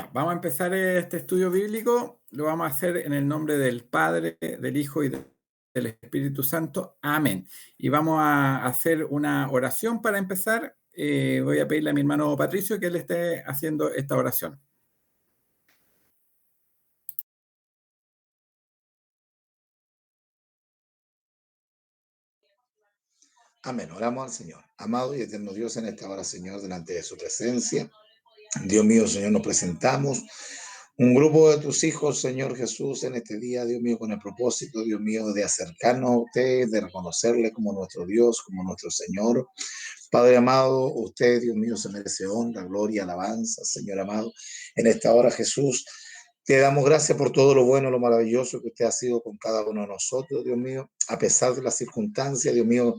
Ya, vamos a empezar este estudio bíblico. Lo vamos a hacer en el nombre del Padre, del Hijo y del Espíritu Santo. Amén. Y vamos a hacer una oración para empezar. Voy a pedirle a mi hermano Patricio que él esté haciendo esta oración. Amén. Oramos al Señor. Amado y eterno Dios, en esta hora, Señor, delante de su presencia. Dios mío, Señor, nos presentamos un grupo de tus hijos, Señor Jesús, en este día, Dios mío, con el propósito, Dios mío, de acercarnos a usted, de reconocerle como nuestro Dios, como nuestro Señor. Padre amado, usted, Dios mío, se merece honra, gloria, alabanza, Señor amado. En esta hora, Jesús, te damos gracias por todo lo bueno, lo maravilloso que usted ha sido con cada uno de nosotros, Dios mío, a pesar de las circunstancias, Dios mío,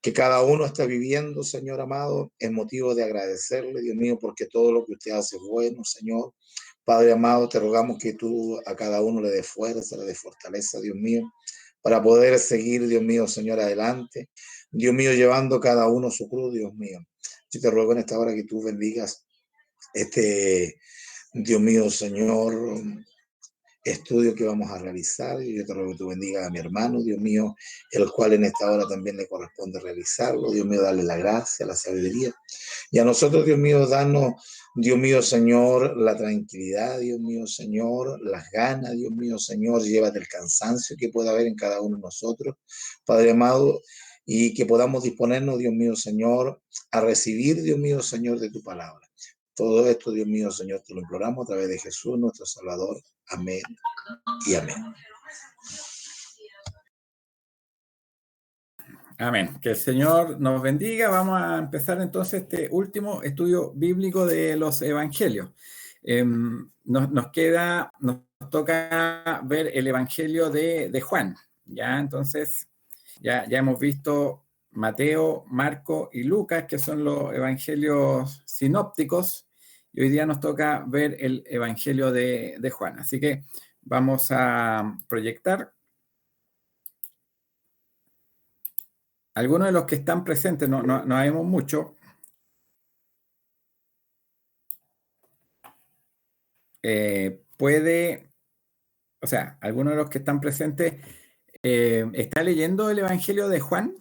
que cada uno está viviendo, Señor amado, es motivo de agradecerle, Dios mío, porque todo lo que usted hace es bueno, Señor. Padre amado, te rogamos que tú a cada uno le des fuerza, le des fortaleza, Dios mío, para poder seguir, Dios mío, Señor, adelante. Dios mío, llevando cada uno su cruz, Dios mío. Yo te ruego en esta hora que tú bendigas este, Dios mío, Señor, estudio que vamos a realizar. Y yo te ruego que tú bendigas a mi hermano, Dios mío, el cual en esta hora también le corresponde realizarlo. Dios mío, darle la gracia, la sabiduría. Y a nosotros, Dios mío, danos, Dios mío, Señor, la tranquilidad, Dios mío, Señor, las ganas, Dios mío, Señor, llévate el cansancio que pueda haber en cada uno de nosotros, Padre amado, y que podamos disponernos, Dios mío, Señor, a recibir, Dios mío, Señor, de tu palabra. Todo esto, Dios mío, Señor, te lo imploramos a través de Jesús, nuestro Salvador. Amén y amén. Amén. Que el Señor nos bendiga. Vamos a empezar entonces este último estudio bíblico de los evangelios. Nos toca ver el evangelio de Juan. Ya, entonces, ya hemos visto Mateo, Marco y Lucas, que son los evangelios sinópticos, y hoy día nos toca ver el evangelio de Juan. Así que vamos a proyectar. Algunos de los que están presentes, no vemos mucho, algunos de los que están presentes, ¿está leyendo el Evangelio de Juan?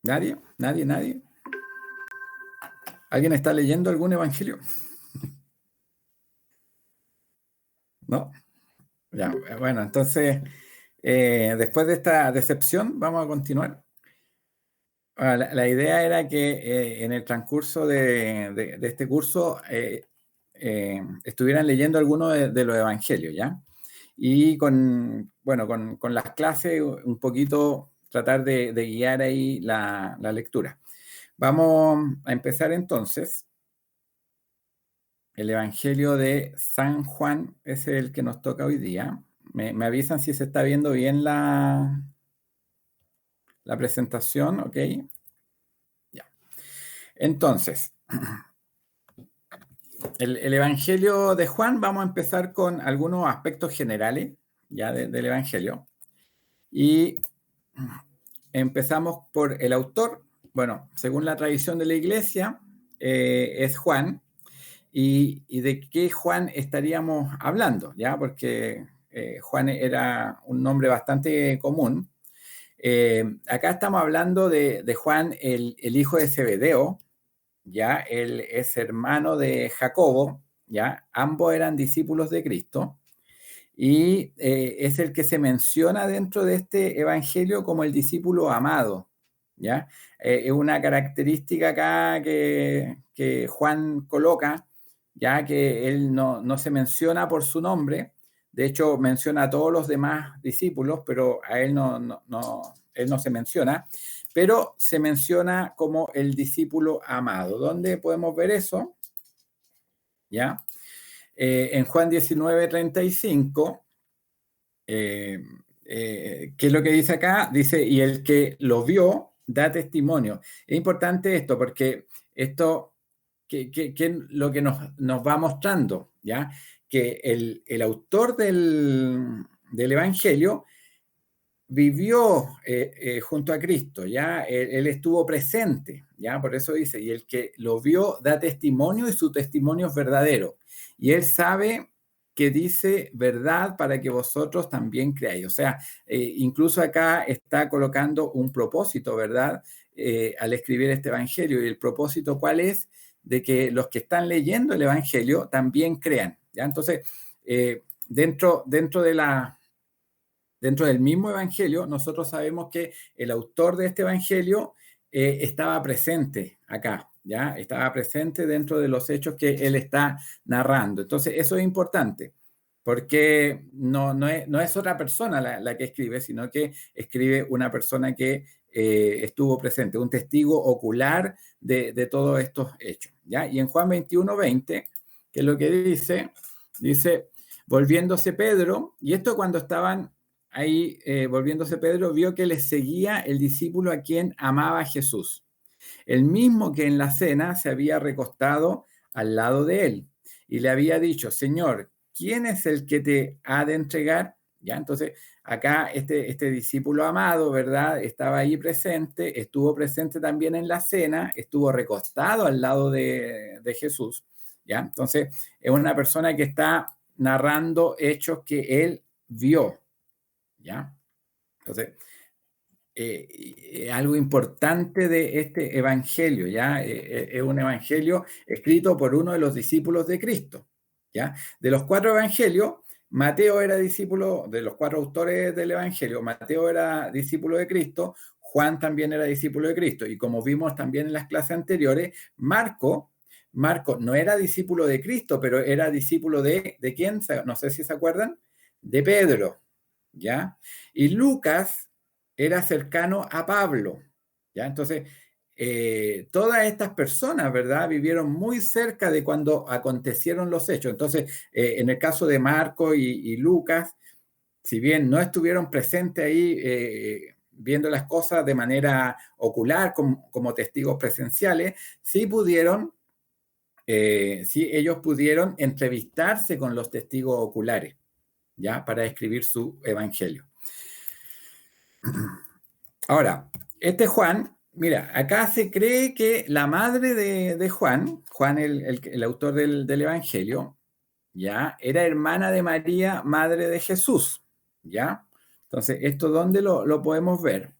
¿Nadie? ¿Nadie? ¿Alguien está leyendo algún Evangelio? ¿No? Ya, bueno, entonces, después de esta decepción, vamos a continuar. La idea era que en el transcurso de este curso estuvieran leyendo algunos de los evangelios, ¿ya? Y con las clases un poquito tratar de guiar ahí la lectura. Vamos a empezar entonces. El Evangelio de San Juan es el que nos toca hoy día. Me avisan si se está viendo bien la presentación, ¿ok? Ya. Entonces, el Evangelio de Juan, vamos a empezar con algunos aspectos generales ya del Evangelio. Y empezamos por el autor. Bueno, según la tradición de la iglesia, es Juan. ¿Y de qué Juan estaríamos hablando? ¿Ya? Porque Juan era un nombre bastante común. Acá estamos hablando de Juan, el hijo de Zebedeo, ¿ya? Él es hermano de Jacobo, ¿ya? Ambos eran discípulos de Cristo. Y es el que se menciona dentro de este evangelio como el discípulo amado, ¿ya? Es una característica acá que Juan coloca, ya que él no se menciona por su nombre. De hecho, menciona a todos los demás discípulos, pero a él él no se menciona, pero se menciona como el discípulo amado. ¿Dónde podemos ver eso? ¿Ya? En Juan 19:35, ¿qué es lo que dice acá? Dice, y el que lo vio da testimonio. Es importante esto porque esto, que lo que nos va mostrando, ¿ya? Que el autor del Evangelio vivió junto a Cristo, ¿ya? Él estuvo presente, ¿ya? Por eso dice, y el que lo vio da testimonio y su testimonio es verdadero. Y él sabe que dice verdad para que vosotros también creáis. O sea, incluso acá está colocando un propósito, ¿verdad? Al escribir este evangelio. ¿Y el propósito cuál es? De que los que están leyendo el evangelio también crean, ¿ya? Entonces, dentro del mismo evangelio, nosotros sabemos que el autor de este evangelio estaba presente acá, ¿ya? Estaba presente dentro de los hechos que él está narrando. Entonces, eso es importante, porque no es otra persona la que escribe, sino que escribe una persona que estuvo presente, un testigo ocular de todos estos hechos, ¿ya? Y en Juan 21:20, que es lo que dice, volviéndose Pedro, y esto cuando estaban ahí, volviéndose Pedro, vio que le seguía el discípulo a quien amaba a Jesús, el mismo que en la cena se había recostado al lado de él y le había dicho, Señor, ¿quién es el que te ha de entregar? Ya, entonces acá este discípulo amado, ¿verdad? Estaba ahí presente, estuvo presente también en la cena, estuvo recostado al lado de Jesús, ¿ya? Entonces es una persona que está narrando hechos que él vio, ¿ya? Entonces, algo importante de este evangelio, ¿ya? Es un evangelio escrito por uno de los discípulos de Cristo, ¿ya? De los 4 evangelios, Mateo era discípulo, de los 4 autores del evangelio, Mateo era discípulo de Cristo, Juan también era discípulo de Cristo, y como vimos también en las clases anteriores, Marco no era discípulo de Cristo, pero era discípulo ¿de quién? No sé si se acuerdan, de Pedro, ¿ya? Y Lucas era cercano a Pablo, ¿ya? Entonces, todas estas personas, ¿verdad? Vivieron muy cerca de cuando acontecieron los hechos. Entonces, en el caso de Marco y Lucas, si bien no estuvieron presentes ahí viendo las cosas de manera ocular como testigos presenciales, sí ellos pudieron entrevistarse con los testigos oculares, ¿ya? Para escribir su evangelio. Ahora, este Juan, mira, acá se cree que la madre de Juan, el autor del Evangelio, ¿ya? Era hermana de María, madre de Jesús, ¿ya? Entonces, ¿esto dónde lo podemos ver?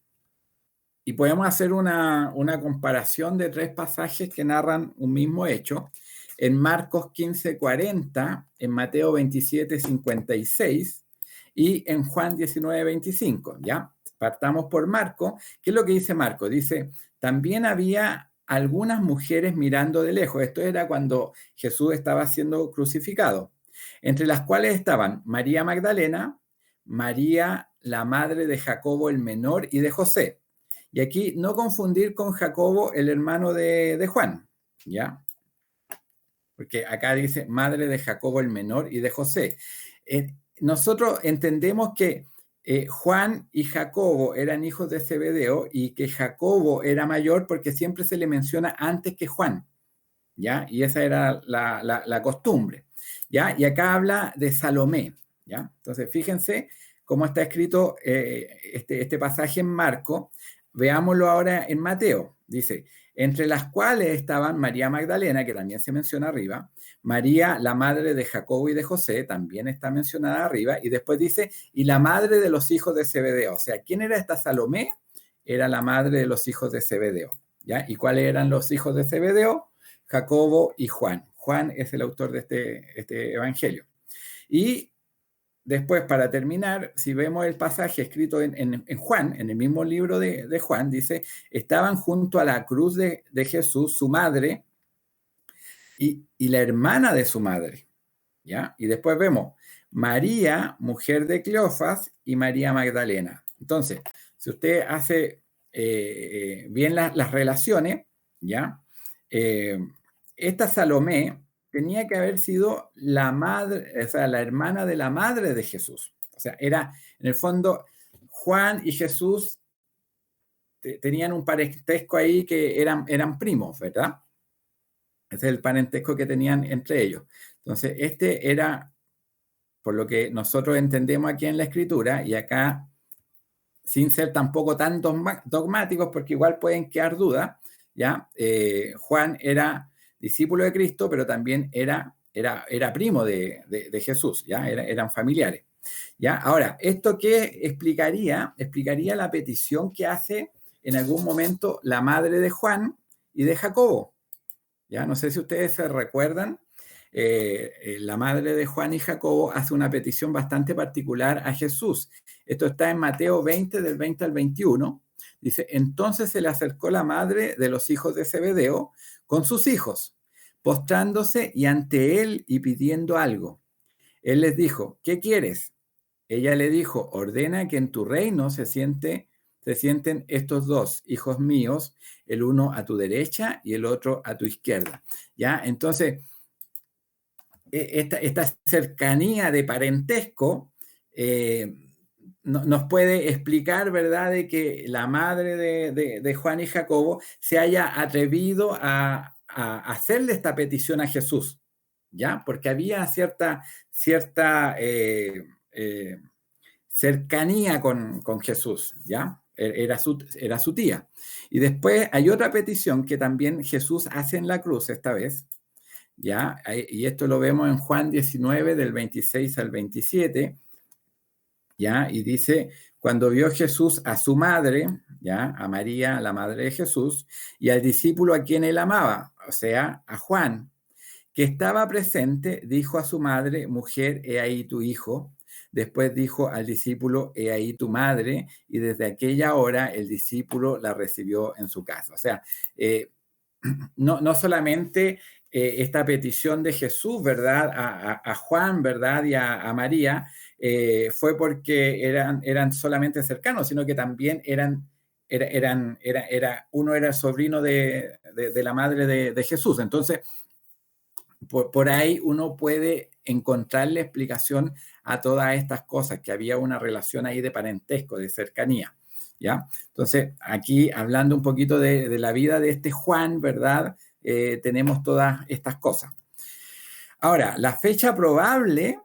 Y podemos hacer una comparación de 3 pasajes que narran un mismo hecho. En Marcos 15:40, en Mateo 27:56 y en Juan 19:25, ¿ya? Partamos por Marco. ¿Qué es lo que dice Marco? Dice, también había algunas mujeres mirando de lejos. Esto era cuando Jesús estaba siendo crucificado, entre las cuales estaban María Magdalena, María, la madre de Jacobo el menor y de José. Y aquí no confundir con Jacobo, el hermano de Juan, ¿ya? Porque acá dice madre de Jacobo el menor y de José. Nosotros entendemos que Juan y Jacobo eran hijos de Zebedeo y que Jacobo era mayor porque siempre se le menciona antes que Juan, ¿ya? Y esa era la costumbre, ¿ya? Y acá habla de Salomé, ¿ya? Entonces, fíjense cómo está escrito este pasaje en Marco. Veámoslo ahora en Mateo. Dice, entre las cuales estaban María Magdalena, que también se menciona arriba, María, la madre de Jacobo y de José, también está mencionada arriba, y después dice, y la madre de los hijos de Zebedeo. O sea, ¿quién era esta Salomé? Era la madre de los hijos de Zebedeo, ¿ya? ¿Y cuáles eran los hijos de Zebedeo? Jacobo y Juan. Juan es el autor de este evangelio. Y después, para terminar, si vemos el pasaje escrito en Juan, en el mismo libro de Juan, dice, estaban junto a la cruz de Jesús, su madre y la hermana de su madre, ¿ya? Y después vemos María, mujer de Cleofas, y María Magdalena. Entonces, si usted hace bien las relaciones, ¿ya? Esta Salomé tenía que haber sido la madre, o sea, la hermana de la madre de Jesús. O sea, era, en el fondo, Juan y Jesús tenían un parentesco ahí que eran primos, ¿verdad? Ese es el parentesco que tenían entre ellos. Entonces, este era, por lo que nosotros entendemos aquí en la escritura, y acá sin ser tampoco tan dogmáticos, porque igual pueden quedar dudas, ¿ya? Juan era discípulo de Cristo, pero también era primo de Jesús, ¿ya? Eran familiares, ¿ya? Ahora, ¿esto qué explicaría? Explicaría la petición que hace en algún momento la madre de Juan y de Jacobo, ¿ya? No sé si ustedes se recuerdan, la madre de Juan y Jacobo hace una petición bastante particular a Jesús. Esto está en Mateo 20, del 20 al 21. Dice, entonces se le acercó la madre de los hijos de Zebedeo con sus hijos, postrándose y ante él y pidiendo algo. Él les dijo, ¿qué quieres? Ella le dijo, ordena que en tu reino se sienten estos dos hijos míos, el uno a tu derecha y el otro a tu izquierda. ¿Ya? Entonces, esta cercanía de parentesco nos puede explicar, ¿verdad?, de que la madre de Juan y Jacobo se haya atrevido a hacerle esta petición a Jesús, ¿ya? Porque había cierta cercanía con Jesús, ¿ya? Era su tía. Y después hay otra petición que también Jesús hace en la cruz esta vez, ¿ya? Y esto lo vemos en Juan 19, del 26 al 27, ¿ya? Y dice, cuando vio Jesús a su madre, ¿ya? A María, la madre de Jesús, y al discípulo a quien él amaba, o sea, a Juan, que estaba presente, dijo a su madre, mujer, he ahí tu hijo. Después dijo al discípulo, he ahí tu madre, y desde aquella hora el discípulo la recibió en su casa. O sea, no solamente esta petición de Jesús, ¿verdad? A Juan, ¿verdad? Y a María, fue porque eran solamente cercanos, sino que también uno era sobrino de la madre de Jesús. Entonces, por ahí uno puede encontrarle explicación a todas estas cosas, que había una relación ahí de parentesco, de cercanía, ¿ya? Entonces, aquí hablando un poquito de la vida de este Juan, ¿verdad? Tenemos todas estas cosas. Ahora, la fecha probable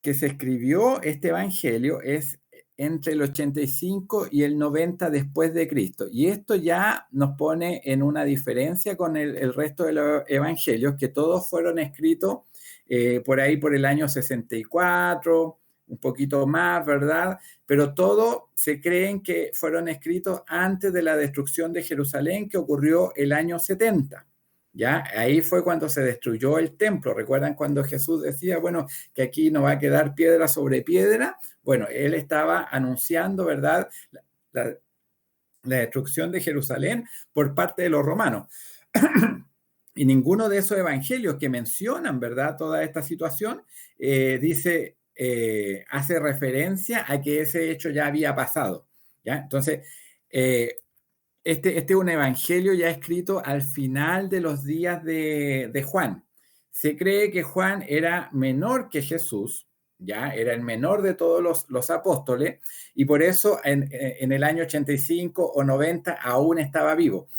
que se escribió este evangelio es entre el 85 y el 90 después de Cristo. Y esto ya nos pone en una diferencia con el resto de los evangelios, que todos fueron escritos por ahí por el año 64, un poquito más, ¿verdad? Pero todos se creen que fueron escritos antes de la destrucción de Jerusalén, que ocurrió el año 70. ¿Ya? Ahí fue cuando se destruyó el templo. ¿Recuerdan cuando Jesús decía, bueno, que aquí no va a quedar piedra sobre piedra? Bueno, él estaba anunciando, ¿verdad?, la destrucción de Jerusalén por parte de los romanos. Y ninguno de esos evangelios que mencionan, ¿verdad?, toda esta situación, hace referencia a que ese hecho ya había pasado, ¿ya? Entonces, este es un evangelio ya escrito al final de los días de Juan. Se cree que Juan era menor que Jesús, ya era el menor de todos los apóstoles, y por eso en el año 85 o 90 aún estaba vivo.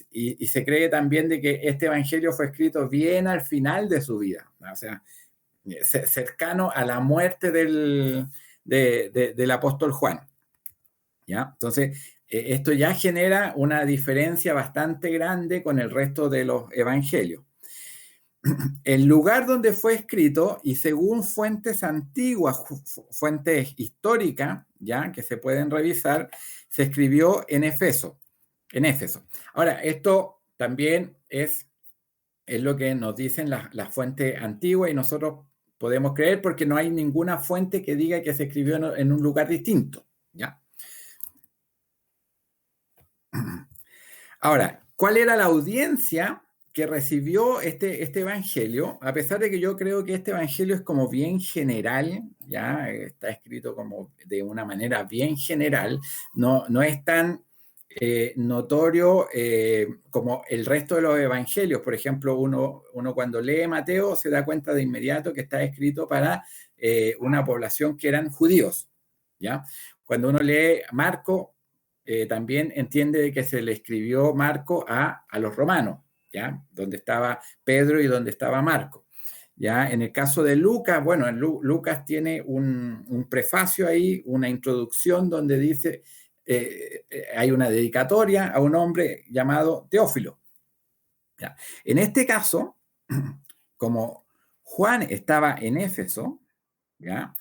Y se cree también de que este evangelio fue escrito bien al final de su vida, o sea, cercano a la muerte del apóstol Juan, ¿ya? Entonces, esto ya genera una diferencia bastante grande con el resto de los evangelios. El lugar donde fue escrito, y según fuentes antiguas, fuentes históricas, ya que se pueden revisar, se escribió en Éfeso. Ahora, esto también es lo que nos dicen las fuentes antiguas, y nosotros podemos creer porque no hay ninguna fuente que diga que se escribió en un lugar distinto, ¿ya? Ahora, ¿cuál era la audiencia que recibió este evangelio? A pesar de que yo creo que este evangelio es como bien general, ya está escrito como de una manera bien general, no es tan notorio como el resto de los evangelios. Por ejemplo, uno cuando lee Mateo se da cuenta de inmediato que está escrito para una población que eran judíos, ¿ya? Cuando uno lee Marco, también entiende de que se le escribió Marco a los romanos, ¿ya? Donde estaba Pedro y donde estaba Marco, ¿ya? En el caso de Lucas, bueno, Lucas tiene un prefacio ahí, una introducción donde dice hay una dedicatoria a un hombre llamado Teófilo. ¿Ya? En este caso, como Juan estaba en Éfeso, ¿ya?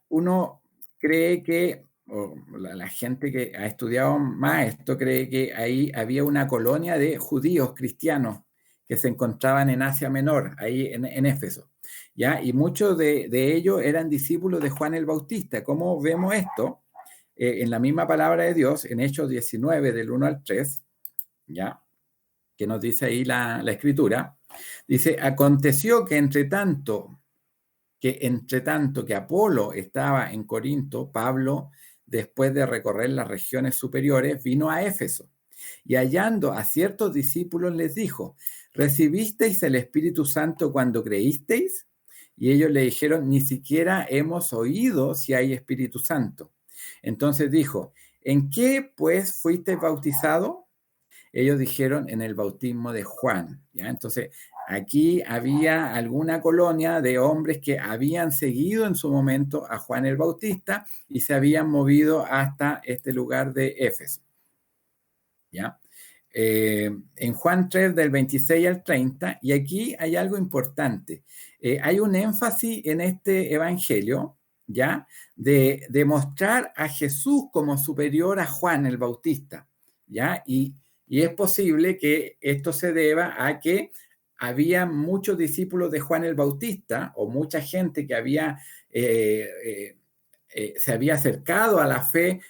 Uno cree que, o la gente que ha estudiado más esto, cree que ahí había una colonia de judíos cristianos que se encontraban en Asia Menor, ahí en Éfeso, ¿ya? Y muchos de ellos eran discípulos de Juan el Bautista. ¿Cómo vemos esto? En la misma palabra de Dios, en Hechos 19, del 1 al 3, ¿ya? Que nos dice ahí la Escritura, dice, aconteció que entre tanto que Apolo estaba en Corinto, Pablo, después de recorrer las regiones superiores, vino a Éfeso y hallando a ciertos discípulos les dijo, ¿recibisteis el Espíritu Santo cuando creísteis? Y ellos le dijeron, ni siquiera hemos oído si hay Espíritu Santo. Entonces dijo, ¿en qué pues fuisteis bautizados? Ellos dijeron en el bautismo de Juan, ¿ya? Entonces, aquí había alguna colonia de hombres que habían seguido en su momento a Juan el Bautista y se habían movido hasta este lugar de Éfeso, ¿ya? En Juan 3, del 26 al 30, y aquí hay algo importante. Hay un énfasis en este evangelio, ¿ya? De mostrar a Jesús como superior a Juan el Bautista, ¿ya? Y es posible que esto se deba a que había muchos discípulos de Juan el Bautista o mucha gente que se había acercado a la fe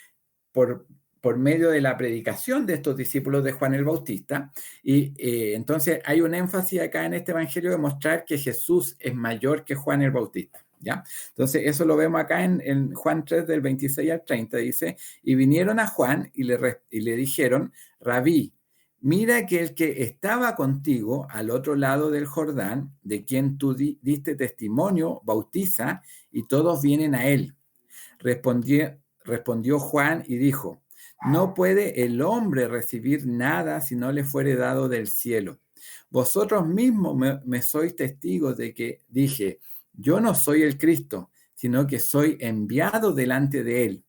por, por medio de la predicación de estos discípulos de Juan el Bautista. Y entonces hay un énfasis acá en este evangelio de mostrar que Jesús es mayor que Juan el Bautista. ¿Ya? Entonces eso lo vemos acá en Juan 3 del 26 al 30, dice, y vinieron a Juan y le dijeron, Rabí, mira que el que estaba contigo al otro lado del Jordán, de quien tú diste testimonio, bautiza, y todos vienen a él. Respondió Juan y dijo, no puede el hombre recibir nada si no le fuere dado del cielo. Vosotros mismos me sois testigos de que dije, yo no soy el Cristo, sino que soy enviado delante de él.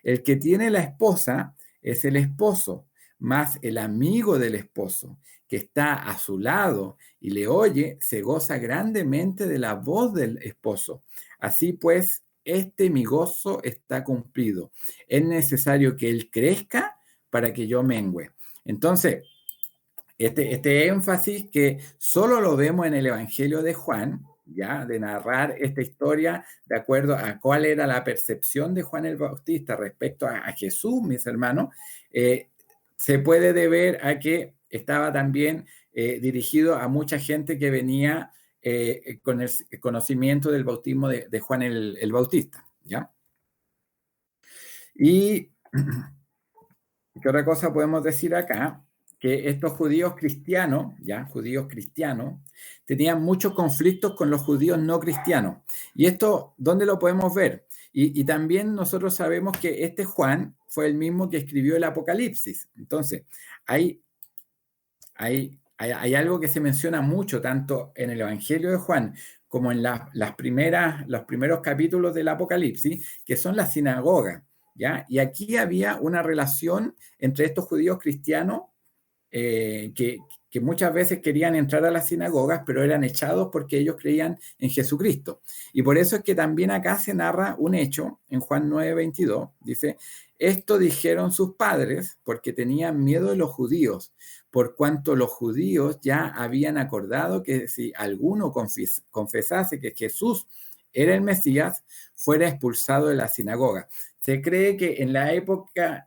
El que tiene la esposa es el esposo, más el amigo del esposo, que está a su lado y le oye, se goza grandemente de la voz del esposo. Así pues, mi gozo está cumplido. Es necesario que él crezca para que yo mengüe. Entonces, este énfasis que solo lo vemos en el Evangelio de Juan, ya, de narrar esta historia de acuerdo a cuál era la percepción de Juan el Bautista respecto a Jesús, mis hermanos, se puede deber a que estaba también dirigido a mucha gente que venía con el conocimiento del bautismo de Juan el Bautista, ¿ya? Y ¿qué otra cosa podemos decir acá? Que estos judíos cristianos, ya, judíos cristianos, tenían muchos conflictos con los judíos no cristianos. ¿Y esto dónde lo podemos ver? Y también nosotros sabemos que este Juan fue el mismo que escribió el Apocalipsis. Entonces, hay algo que se menciona mucho, tanto en el Evangelio de Juan como en los primeros capítulos del Apocalipsis, que son las sinagogas, ¿ya? Y aquí había una relación entre estos judíos cristianos que muchas veces querían entrar a las sinagogas, pero eran echados porque ellos creían en Jesucristo. Y por eso es que también acá se narra un hecho en Juan 9:22, dice, esto dijeron sus padres porque tenían miedo de los judíos, por cuanto los judíos ya habían acordado que si alguno confesase que Jesús era el Mesías, fuera expulsado de la sinagoga. Se cree que en la época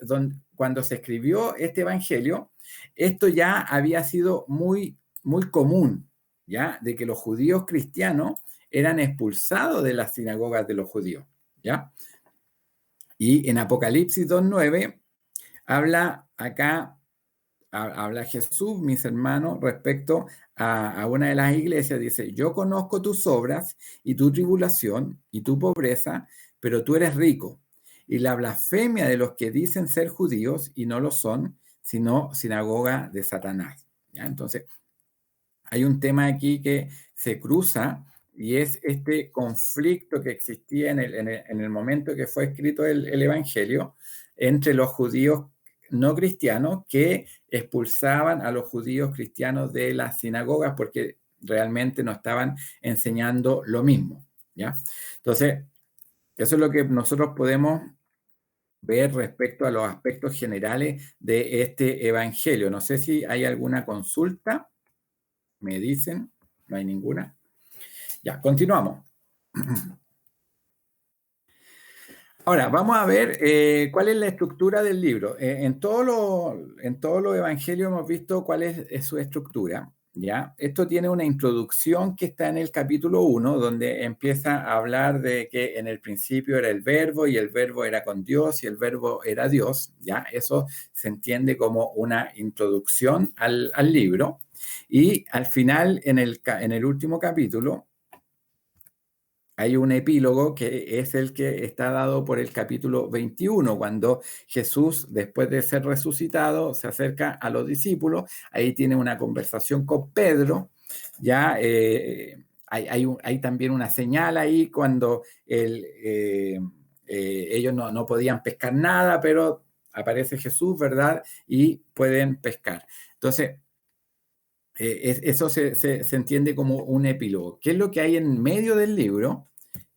cuando se escribió este evangelio, esto ya había sido muy, muy común, ¿ya? De que los judíos cristianos eran expulsados de las sinagogas de los judíos, ¿ya? Y en Apocalipsis 2:9 habla Jesús, mis hermanos, respecto a una de las iglesias, dice, yo conozco tus obras y tu tribulación y tu pobreza, pero tú eres rico. Y la blasfemia de los que dicen ser judíos y no lo son, sino sinagoga de Satanás. ¿Ya? Entonces, hay un tema aquí que se cruza y es este conflicto que existía en el momento que fue escrito el Evangelio entre los judíos no cristianos que expulsaban a los judíos cristianos de las sinagogas porque realmente no estaban enseñando lo mismo, ¿ya? Entonces, eso es lo que nosotros podemos ver respecto a los aspectos generales de este evangelio. No sé si hay alguna consulta. Me dicen, no hay ninguna. Ya, continuamos. Ahora, vamos a ver cuál es la estructura del libro. En todos los evangelios hemos visto cuál es su estructura, ¿ya? Esto tiene una introducción que está en el capítulo 1, donde empieza a hablar de que en el principio era el verbo y el verbo era con Dios y el verbo era Dios, ¿ya? Eso se entiende como una introducción al libro. Y al final, en el último capítulo, hay un epílogo que es el que está dado por el capítulo 21, cuando Jesús, después de ser resucitado, se acerca a los discípulos, ahí tiene una conversación con Pedro, ya hay también una señal ahí cuando ellos no podían pescar nada, pero aparece Jesús, ¿verdad? Y pueden pescar. Entonces, eso se entiende como un epílogo. ¿Qué es lo que hay en medio del libro?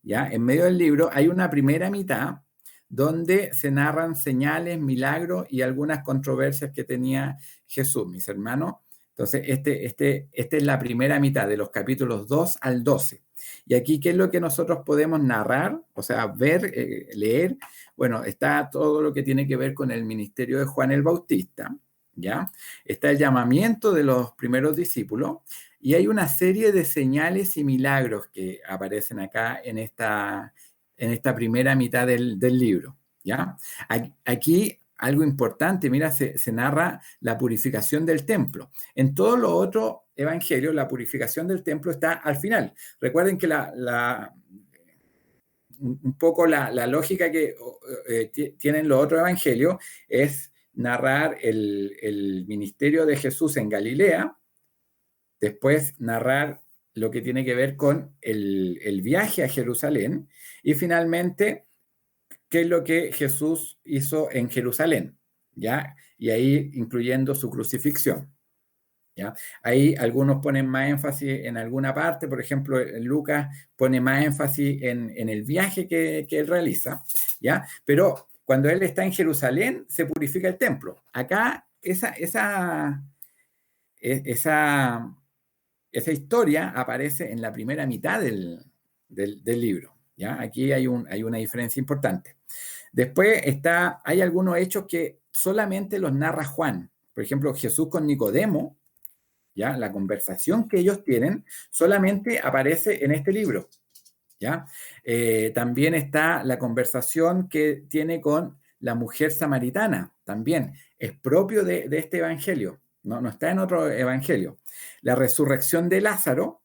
¿Ya? En medio del libro hay una primera mitad donde se narran señales, milagros y algunas controversias que tenía Jesús, mis hermanos. Entonces, esta es la primera mitad de los capítulos 2 al 12. Y aquí, ¿qué es lo que nosotros podemos narrar? O sea, ver, leer. Bueno, está todo lo que tiene que ver con el ministerio de Juan el Bautista, ¿ya? Está el llamamiento de los primeros discípulos y hay una serie de señales y milagros que aparecen acá en esta primera mitad del libro, ¿ya? Aquí algo importante, mira, se narra la purificación del templo. En todos los otros evangelios, la purificación del templo está al final. Recuerden que un poco la lógica que tienen los otros evangelios es narrar el ministerio de Jesús en Galilea, después narrar lo que tiene que ver con el viaje a Jerusalén y finalmente qué es lo que Jesús hizo en Jerusalén, ¿ya? Y ahí incluyendo su crucifixión, ¿ya? Ahí algunos ponen más énfasis en alguna parte, por ejemplo, Lucas pone más énfasis en el viaje que él realiza, ¿ya? Pero cuando él está en Jerusalén, se purifica el templo. Acá esa historia aparece en la primera mitad del libro, ¿ya? Aquí hay una diferencia importante. Después hay algunos hechos que solamente los narra Juan. Por ejemplo, Jesús con Nicodemo, ¿ya? La conversación que ellos tienen solamente aparece en este libro, ¿ya? También está la conversación que tiene con la mujer samaritana, también es propio de este evangelio, no está en otro evangelio. La resurrección de Lázaro,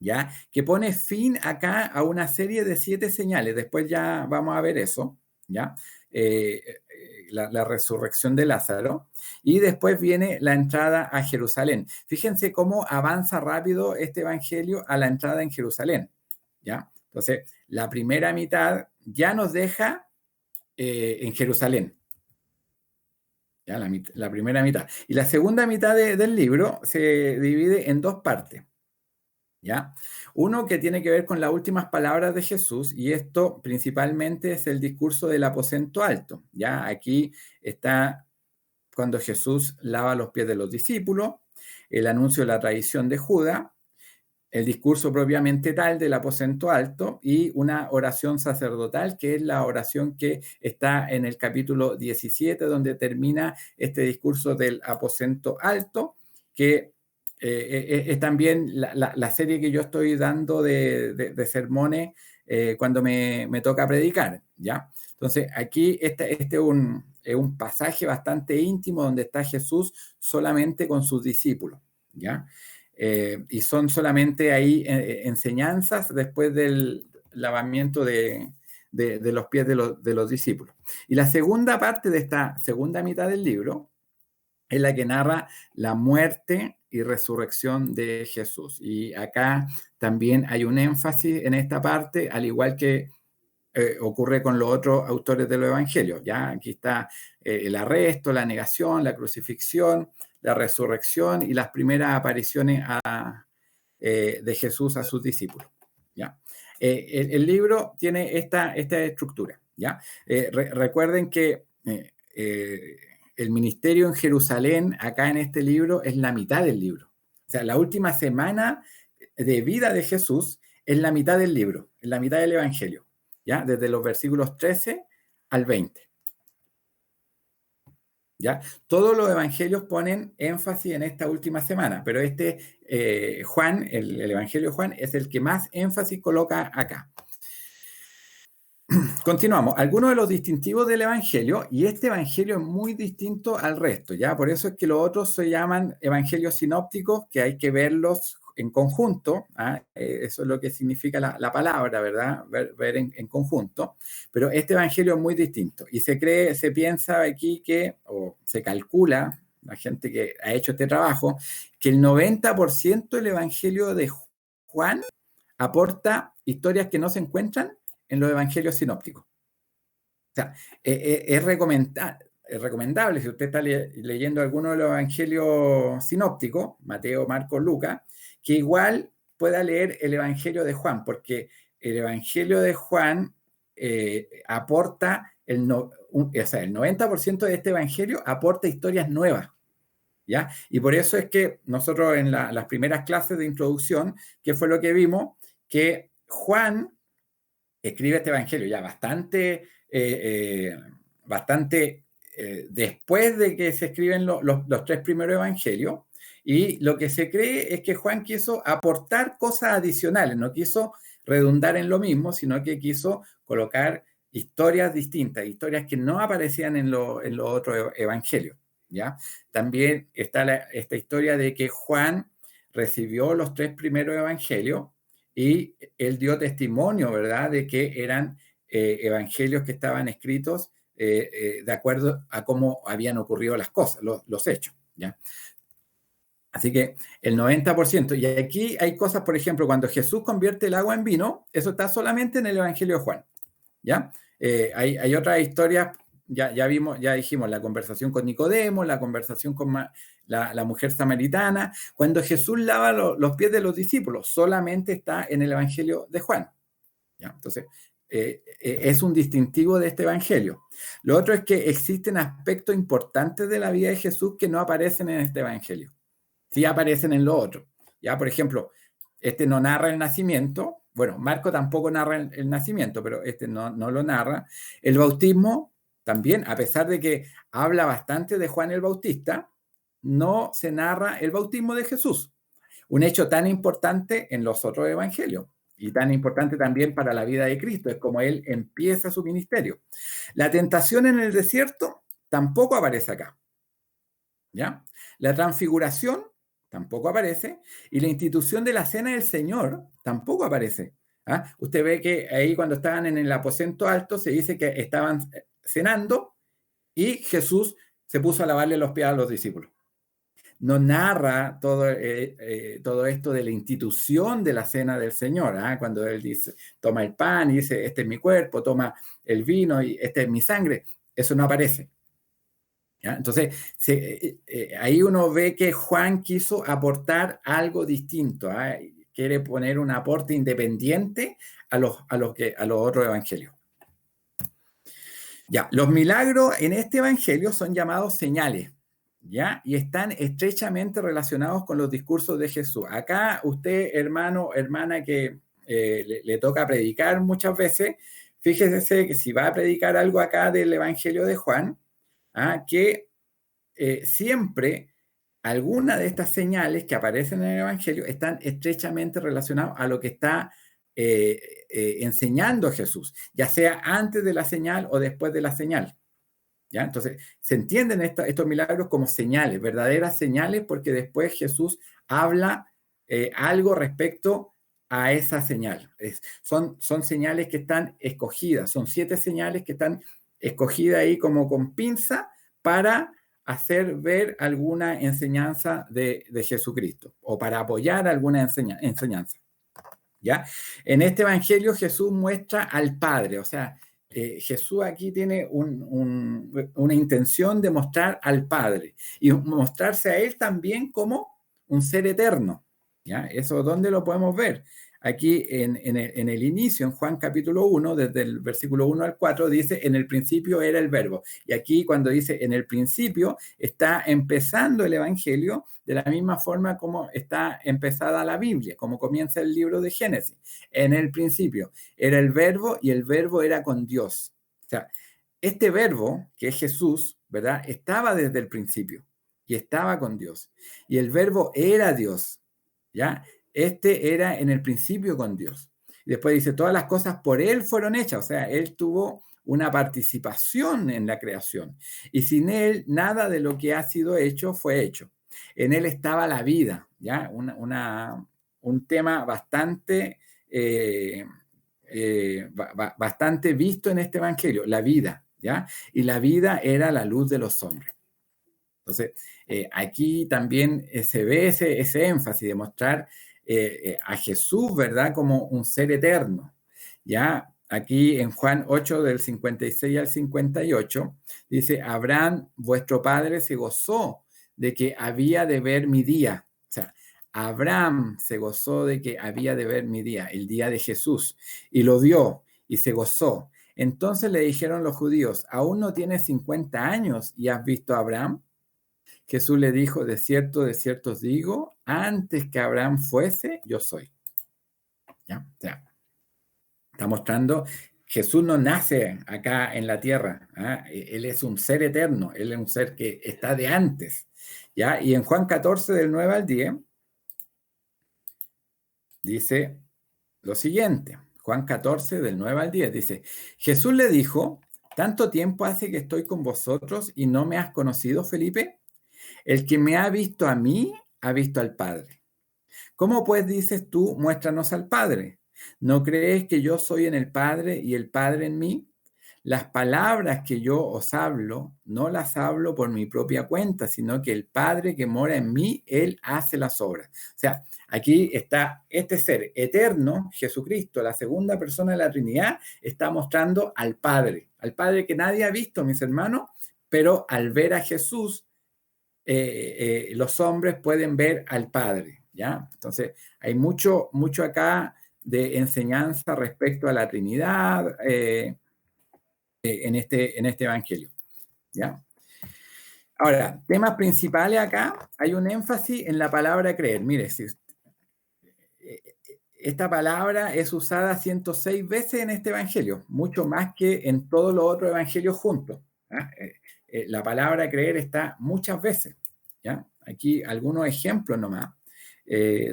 ¿ya? Que pone fin acá a una serie de 7 señales, después ya vamos a ver eso, ¿ya? La resurrección de Lázaro, y después viene la entrada a Jerusalén. Fíjense cómo avanza rápido este evangelio a la entrada en Jerusalén, ¿ya? Entonces, la primera mitad ya nos deja en Jerusalén, ¿ya? La primera mitad. Y la segunda mitad del libro se divide en 2 partes, ¿ya? Uno que tiene que ver con las últimas palabras de Jesús, y esto principalmente es el discurso del aposento alto, ¿ya? Aquí está cuando Jesús lava los pies de los discípulos, el anuncio de la traición de Judas, el discurso propiamente tal del aposento alto y una oración sacerdotal, que es la oración que está en el capítulo 17, donde termina este discurso del aposento alto, que es también la serie que yo estoy dando de sermones cuando me toca predicar, ¿ya? Entonces, aquí es un pasaje bastante íntimo donde está Jesús solamente con sus discípulos, ¿ya? Y son solamente ahí enseñanzas después del lavamiento de los pies de los discípulos. Y la segunda parte de esta segunda mitad del libro es la que narra la muerte y resurrección de Jesús. Y acá también hay un énfasis en esta parte, al igual que ocurre con los otros autores de los evangelios. ¿Ya? Aquí está el arresto, la negación, la crucifixión, la resurrección y las primeras apariciones de Jesús a sus discípulos. ¿Ya? El libro tiene esta estructura. ¿Ya? Recuerden que el ministerio en Jerusalén, acá en este libro, es la mitad del libro. O sea, la última semana de vida de Jesús es la mitad del libro, es la mitad del evangelio. ¿Ya? Desde los versículos 13 al 20. ¿Ya? Todos los evangelios ponen énfasis en esta última semana, pero Juan, el evangelio de Juan, es el que más énfasis coloca acá. Continuamos. Algunos de los distintivos del evangelio, y este evangelio es muy distinto al resto, ¿ya? Por eso es que los otros se llaman evangelios sinópticos, que hay que verlos en conjunto. Eso es lo que significa la palabra, ¿verdad? Ver en conjunto. Pero este evangelio es muy distinto. Y se piensa aquí o se calcula, la gente que ha hecho este trabajo, que el 90% del evangelio de Juan aporta historias que no se encuentran en los evangelios sinópticos. O sea, es recomendable, si usted está leyendo alguno de los evangelios sinópticos, Mateo, Marcos, Lucas, que igual pueda leer el evangelio de Juan, porque el evangelio de Juan aporta, el 90% de este evangelio aporta historias nuevas. ¿Ya? Y por eso es que nosotros en las primeras clases de introducción, ¿qué fue lo que vimos? Que Juan escribe este evangelio ya bastante después de que se escriben los tres primeros evangelios, y lo que se cree es que Juan quiso aportar cosas adicionales, no quiso redundar en lo mismo, sino que quiso colocar historias distintas, historias que no aparecían en los otros evangelios. ¿Ya? También está esta historia de que Juan recibió los tres primeros evangelios y él dio testimonio, ¿verdad?, de que eran evangelios que estaban escritos de acuerdo a cómo habían ocurrido las cosas, los hechos, ¿ya? Así que el 90%. Y aquí hay cosas, por ejemplo, cuando Jesús convierte el agua en vino, eso está solamente en el Evangelio de Juan, ¿ya? Hay otras historias, ya vimos, ya dijimos, la conversación con Nicodemo, la conversación con la mujer samaritana. Cuando Jesús lava los pies de los discípulos, solamente está en el Evangelio de Juan, ¿ya? Entonces, es un distintivo de este Evangelio. Lo otro es que existen aspectos importantes de la vida de Jesús que no aparecen en este Evangelio. Sí aparecen en lo otro. ¿Ya? Por ejemplo, este no narra el nacimiento. Bueno, Marco tampoco narra el nacimiento, pero este no lo narra. El bautismo también, a pesar de que habla bastante de Juan el Bautista, no se narra el bautismo de Jesús. Un hecho tan importante en los otros evangelios y tan importante también para la vida de Cristo. Es como él empieza su ministerio. La tentación en el desierto tampoco aparece acá. ¿Ya? La transfiguración tampoco aparece, y la institución de la cena del Señor tampoco aparece. ¿Ah? Usted ve que ahí cuando estaban en el aposento alto se dice que estaban cenando y Jesús se puso a lavarle los pies a los discípulos. No narra todo esto de la institución de la cena del Señor, ¿ah? Cuando él dice, toma el pan y dice, este es mi cuerpo, toma el vino y este es mi sangre, eso no aparece. ¿Ya? Entonces, ahí uno ve que Juan quiso aportar algo distinto, ¿eh? Quiere poner un aporte independiente a los otros evangelios. Ya, los milagros en este evangelio son llamados señales, ¿ya? Y están estrechamente relacionados con los discursos de Jesús. Acá usted, hermano, hermana, que le toca predicar muchas veces, fíjese que si va a predicar algo acá del evangelio de Juan, que siempre alguna de estas señales que aparecen en el Evangelio están estrechamente relacionadas a lo que está enseñando Jesús, ya sea antes de la señal o después de la señal. ¿Ya? Entonces, se entienden estos milagros como señales, verdaderas señales, porque después Jesús habla algo respecto a esa señal. Son señales que están escogidas, son 7 señales que están escogidas ahí como con pinza para hacer ver alguna enseñanza de Jesucristo o para apoyar alguna enseñanza. ¿Ya? En este evangelio Jesús muestra al Padre, o sea, Jesús aquí tiene una intención de mostrar al Padre y mostrarse a Él también como un ser eterno. ¿Ya? ¿Eso dónde lo podemos ver? Aquí en el inicio, en Juan capítulo 1, desde el versículo 1 al 4, dice, en el principio era el verbo. Y aquí cuando dice en el principio, está empezando el Evangelio de la misma forma como está empezada la Biblia, como comienza el libro de Génesis. En el principio era el verbo y el verbo era con Dios. O sea, este verbo, que es Jesús, ¿verdad? Estaba desde el principio y estaba con Dios. Y el verbo era Dios, ¿ya? Este era en el principio con Dios. Y después dice, todas las cosas por Él fueron hechas, o sea, Él tuvo una participación en la creación. Y sin Él, nada de lo que ha sido hecho fue hecho. En Él estaba la vida, ¿ya? Un tema bastante, bastante visto en este evangelio, la vida, ¿ya? Y la vida era la luz de los hombres. Entonces, aquí también se ve ese énfasis de mostrar a Jesús, ¿verdad? Como un ser eterno. Ya aquí en Juan 8, del 56 al 58, dice, Abraham, vuestro padre, se gozó de que había de ver mi día. O sea, Abraham se gozó de que había de ver mi día, el día de Jesús, y lo vio y se gozó. Entonces le dijeron los judíos, ¿aún no tienes 50 años y has visto a Abraham? Jesús le dijo, de cierto os digo, antes que Abraham fuese, yo soy. ¿Ya? O sea, está mostrando, Jesús no nace acá en la tierra, ¿ah? Él es un ser eterno, él es un ser que está de antes. ¿Ya? Y en Juan 14, del 9 al 10, dice lo siguiente, Juan 14, del 9 al 10, dice, Jesús le dijo, ¿tanto tiempo hace que estoy con vosotros y no me has conocido, Felipe? El que me ha visto a mí, ha visto al Padre. ¿Cómo pues dices tú, muéstranos al Padre? ¿No crees que yo soy en el Padre y el Padre en mí? Las palabras que yo os hablo, no las hablo por mi propia cuenta, sino que el Padre que mora en mí, Él hace las obras. O sea, aquí está este ser eterno, Jesucristo, la segunda persona de la Trinidad, está mostrando al Padre que nadie ha visto, mis hermanos, pero al ver a Jesús, los hombres pueden ver al Padre, ¿ya? Entonces, hay mucho acá de enseñanza respecto a la Trinidad en este evangelio, ¿ya? Ahora, temas principales acá, hay un énfasis en la palabra creer. Mire, esta palabra es usada 106 veces en este evangelio, mucho más que en todos los otros evangelios juntos. ¿Ya? La palabra creer está muchas veces, ¿ya? Aquí algunos ejemplos nomás.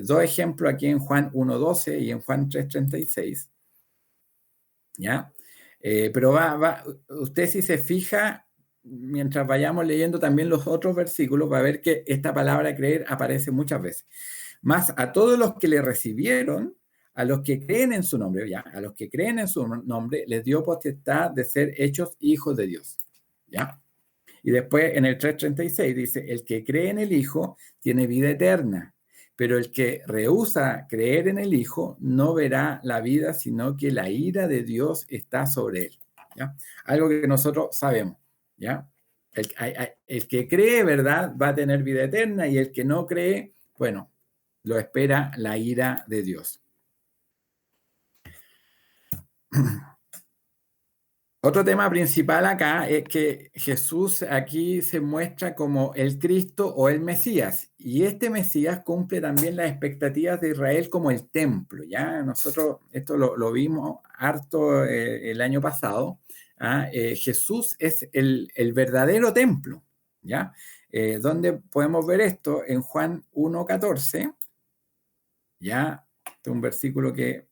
Dos ejemplos aquí en Juan 1.12 y en Juan 3.36. ¿Ya? Pero usted si se fija, mientras vayamos leyendo también los otros versículos, va a ver que esta palabra creer aparece muchas veces. Más a todos los que le recibieron, a los que creen en su nombre, ya, a los que creen en su nombre, les dio potestad de ser hechos hijos de Dios. ¿Ya? Y después en el 3.36 dice, el que cree en el Hijo tiene vida eterna, pero el que rehúsa creer en el Hijo no verá la vida, sino que la ira de Dios está sobre él. ¿Ya? Algo que nosotros sabemos. ¿Ya? El que cree, ¿verdad?, va a tener vida eterna, y el que no cree, bueno, lo espera la ira de Dios. Otro tema principal acá es que Jesús aquí se muestra como el Cristo o el Mesías, y este Mesías cumple también las expectativas de Israel como el templo, ¿ya? Nosotros esto lo vimos harto el año pasado. Jesús es el verdadero templo, ¿ya? ¿Dónde podemos ver esto? En Juan 1.14, ¿ya? Este es un versículo que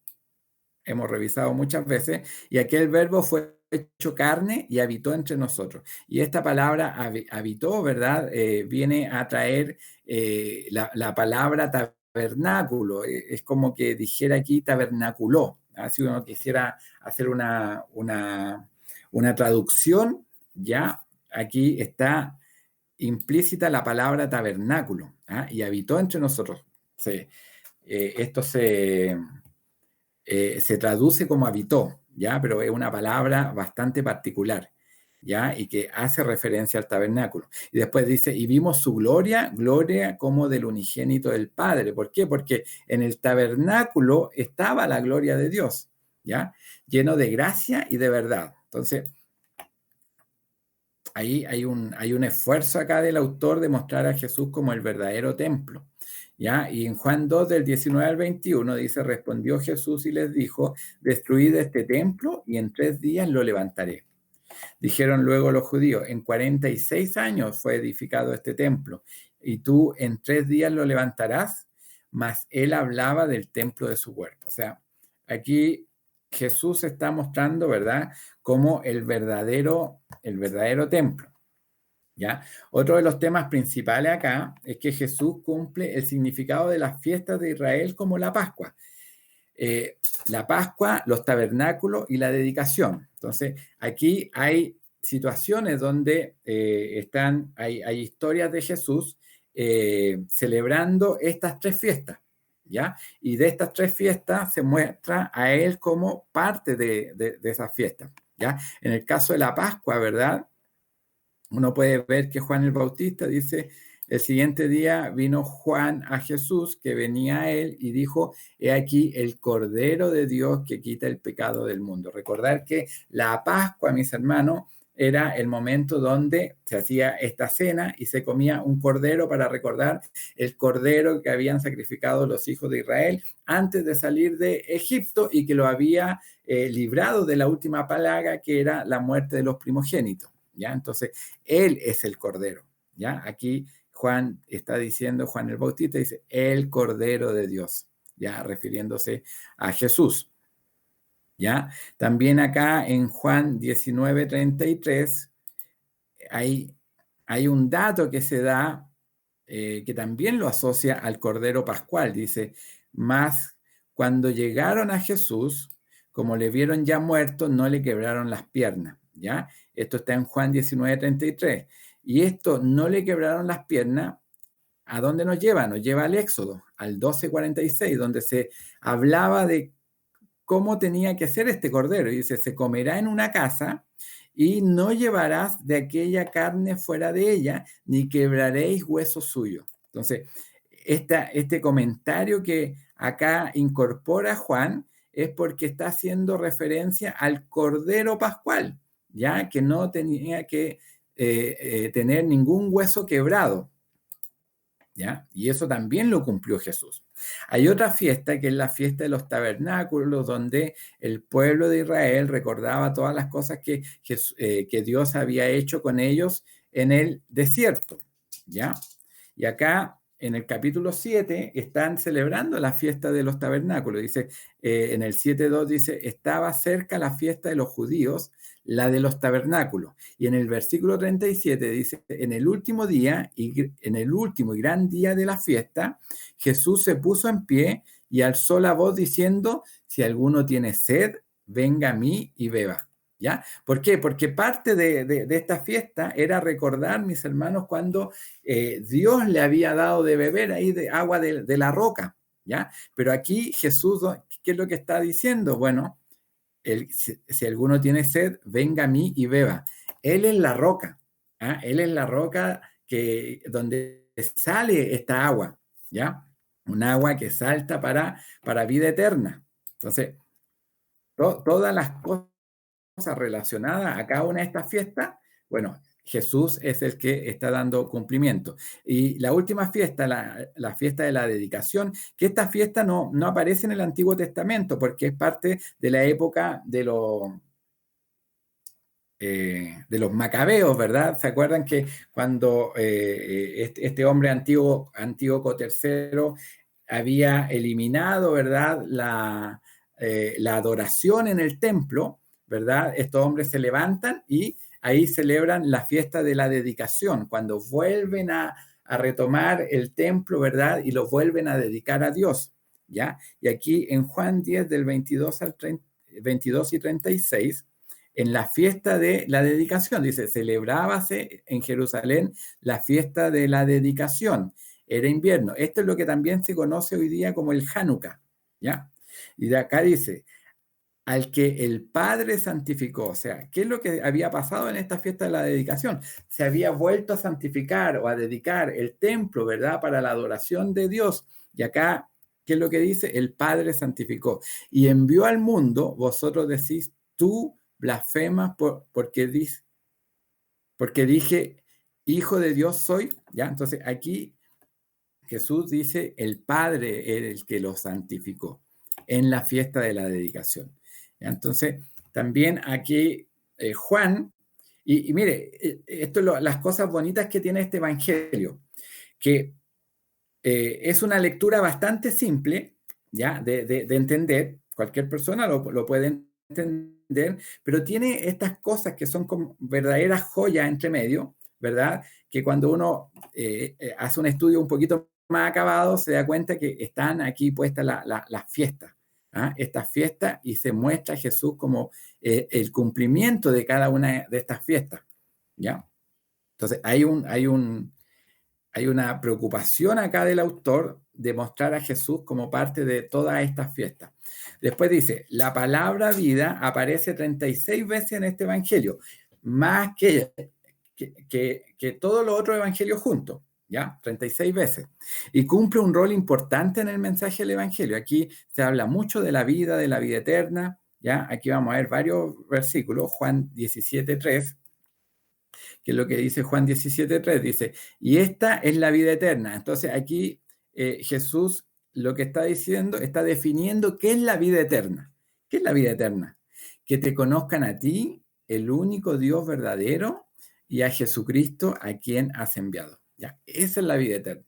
hemos revisado muchas veces, y aquel verbo fue hecho carne y habitó entre nosotros. Y esta palabra habitó, ¿verdad? Viene a traer la palabra tabernáculo. Es como que dijera aquí tabernaculó. Si uno quisiera hacer una traducción, ya aquí está implícita la palabra tabernáculo, y habitó entre nosotros. Sí, esto se traduce como habitó, ¿ya? Pero es una palabra bastante particular, ¿ya? Y que hace referencia al tabernáculo. Y después dice, y vimos su gloria, gloria como del unigénito del Padre. ¿Por qué? Porque en el tabernáculo estaba la gloria de Dios, ¿ya? Lleno de gracia y de verdad. Entonces, ahí hay un esfuerzo acá del autor de mostrar a Jesús como el verdadero templo, ¿ya? Y en Juan 2, del 19 al 21, dice, respondió Jesús y les dijo, destruid este templo y en 3 días lo levantaré. Dijeron luego los judíos, en 46 años fue edificado este templo, y tú en 3 días lo levantarás, mas él hablaba del templo de su cuerpo. O sea, aquí Jesús está mostrando, ¿verdad?, como el verdadero templo, ¿ya? Otro de los temas principales acá es que Jesús cumple el significado de las fiestas de Israel como la Pascua. La Pascua, los tabernáculos y la dedicación. Entonces, aquí hay situaciones donde hay historias de Jesús celebrando estas 3 fiestas, ¿ya? Y de estas 3 fiestas se muestra a él como parte de esas fiestas, ¿ya? En el caso de la Pascua, ¿verdad? Uno puede ver que Juan el Bautista dice, el siguiente día vino Juan a Jesús, que venía a él, y dijo, he aquí el Cordero de Dios que quita el pecado del mundo. Recordar que la Pascua, mis hermanos, era el momento donde se hacía esta cena y se comía un cordero para recordar el cordero que habían sacrificado los hijos de Israel antes de salir de Egipto y que lo había librado de la última plaga, que era la muerte de los primogénitos, ¿ya? Entonces, él es el cordero, ¿ya? Aquí Juan está diciendo, Juan el Bautista dice, el Cordero de Dios, ya refiriéndose a Jesús, ¿ya? También acá en Juan 19:33 hay un dato que se da que también lo asocia al Cordero Pascual. Dice, mas cuando llegaron a Jesús, como le vieron ya muerto, no le quebraron las piernas, ¿ya? Esto está en Juan 19:33. Y esto no le quebraron las piernas. ¿A dónde nos lleva? Nos lleva al Éxodo, al 12:46, donde se hablaba de cómo tenía que ser este cordero. Y dice, se comerá en una casa y no llevarás de aquella carne fuera de ella, ni quebraréis huesos suyos. Entonces, este comentario que acá incorpora Juan es porque está haciendo referencia al cordero pascual, ya que no tenía que tener ningún hueso quebrado, ¿ya? Y eso también lo cumplió Jesús. Hay otra fiesta que es la fiesta de los tabernáculos, donde el pueblo de Israel recordaba todas las cosas que Dios había hecho con ellos en el desierto, ¿ya? Y acá en el capítulo 7 están celebrando la fiesta de los tabernáculos. Dice, en el 7:2 dice, estaba cerca la fiesta de los judíos, la de los tabernáculos. Y en el versículo 37 dice, en el último día, y en el último y gran día de la fiesta, Jesús se puso en pie y alzó la voz diciendo, si alguno tiene sed, venga a mí y beba. ¿Ya? ¿Por qué? Porque parte de esta fiesta era recordar, mis hermanos, cuando Dios le había dado de beber ahí de agua de la roca, ¿ya? Pero aquí Jesús, ¿qué es lo que está diciendo? Bueno, si alguno tiene sed, venga a mí y beba. Él es la roca, ¿ah? Él es la roca donde sale esta agua, ¿ya? Un agua que salta para vida eterna. Entonces, todas las cosas relacionadas a cada una de estas fiestas, bueno, Jesús es el que está dando cumplimiento. Y la última fiesta, la fiesta de la dedicación, que esta fiesta no aparece en el Antiguo Testamento porque es parte de la época de los macabeos, ¿verdad? ¿Se acuerdan que cuando este hombre Antíoco III había eliminado, ¿verdad?, la adoración en el templo, ¿verdad? Estos hombres se levantan y ahí celebran la fiesta de la dedicación, cuando vuelven a retomar el templo, ¿verdad? Y lo vuelven a dedicar a Dios, ¿ya? Y aquí en Juan 10, del 22 y 36, en la fiesta de la dedicación, dice, celebrábase en Jerusalén la fiesta de la dedicación. Era invierno. Esto es lo que también se conoce hoy día como el Hanukkah, ¿ya? Y de acá dice, al que el Padre santificó. O sea, ¿qué es lo que había pasado en esta fiesta de la dedicación? Se había vuelto a santificar o a dedicar el templo, ¿verdad? Para la adoración de Dios. Y acá, ¿qué es lo que dice? El Padre santificó. Y envió al mundo, vosotros decís, tú blasfemas porque dije, hijo de Dios soy. ¿Ya? Entonces aquí Jesús dice, el Padre es el que lo santificó en la fiesta de la dedicación. Entonces, también aquí Juan, y mire, esto es las cosas bonitas que tiene este Evangelio, que es una lectura bastante simple, ¿ya? De entender, cualquier persona lo puede entender, pero tiene estas cosas que son como verdaderas joyas entre medio, ¿verdad? Que cuando uno hace un estudio un poquito más acabado, se da cuenta que están aquí puestas las fiestas, ¿ah? Estas fiestas, y se muestra a Jesús como el cumplimiento de cada una de estas fiestas, ¿ya? Entonces, hay una preocupación acá del autor de mostrar a Jesús como parte de todas estas fiestas. Después dice, la palabra vida aparece 36 veces en este evangelio, más que todos los otros evangelios juntos, ¿ya? 36 veces. Y cumple un rol importante en el mensaje del evangelio. Aquí se habla mucho de la vida eterna, ¿ya? Aquí vamos a ver varios versículos, Juan 17:3, que es lo que dice Juan 17:3, dice, y esta es la vida eterna. Entonces aquí Jesús lo que está diciendo, está definiendo qué es la vida eterna. ¿Qué es la vida eterna? Que te conozcan a ti, el único Dios verdadero, y a Jesucristo a quien has enviado. ¿Ya? Esa es la vida eterna.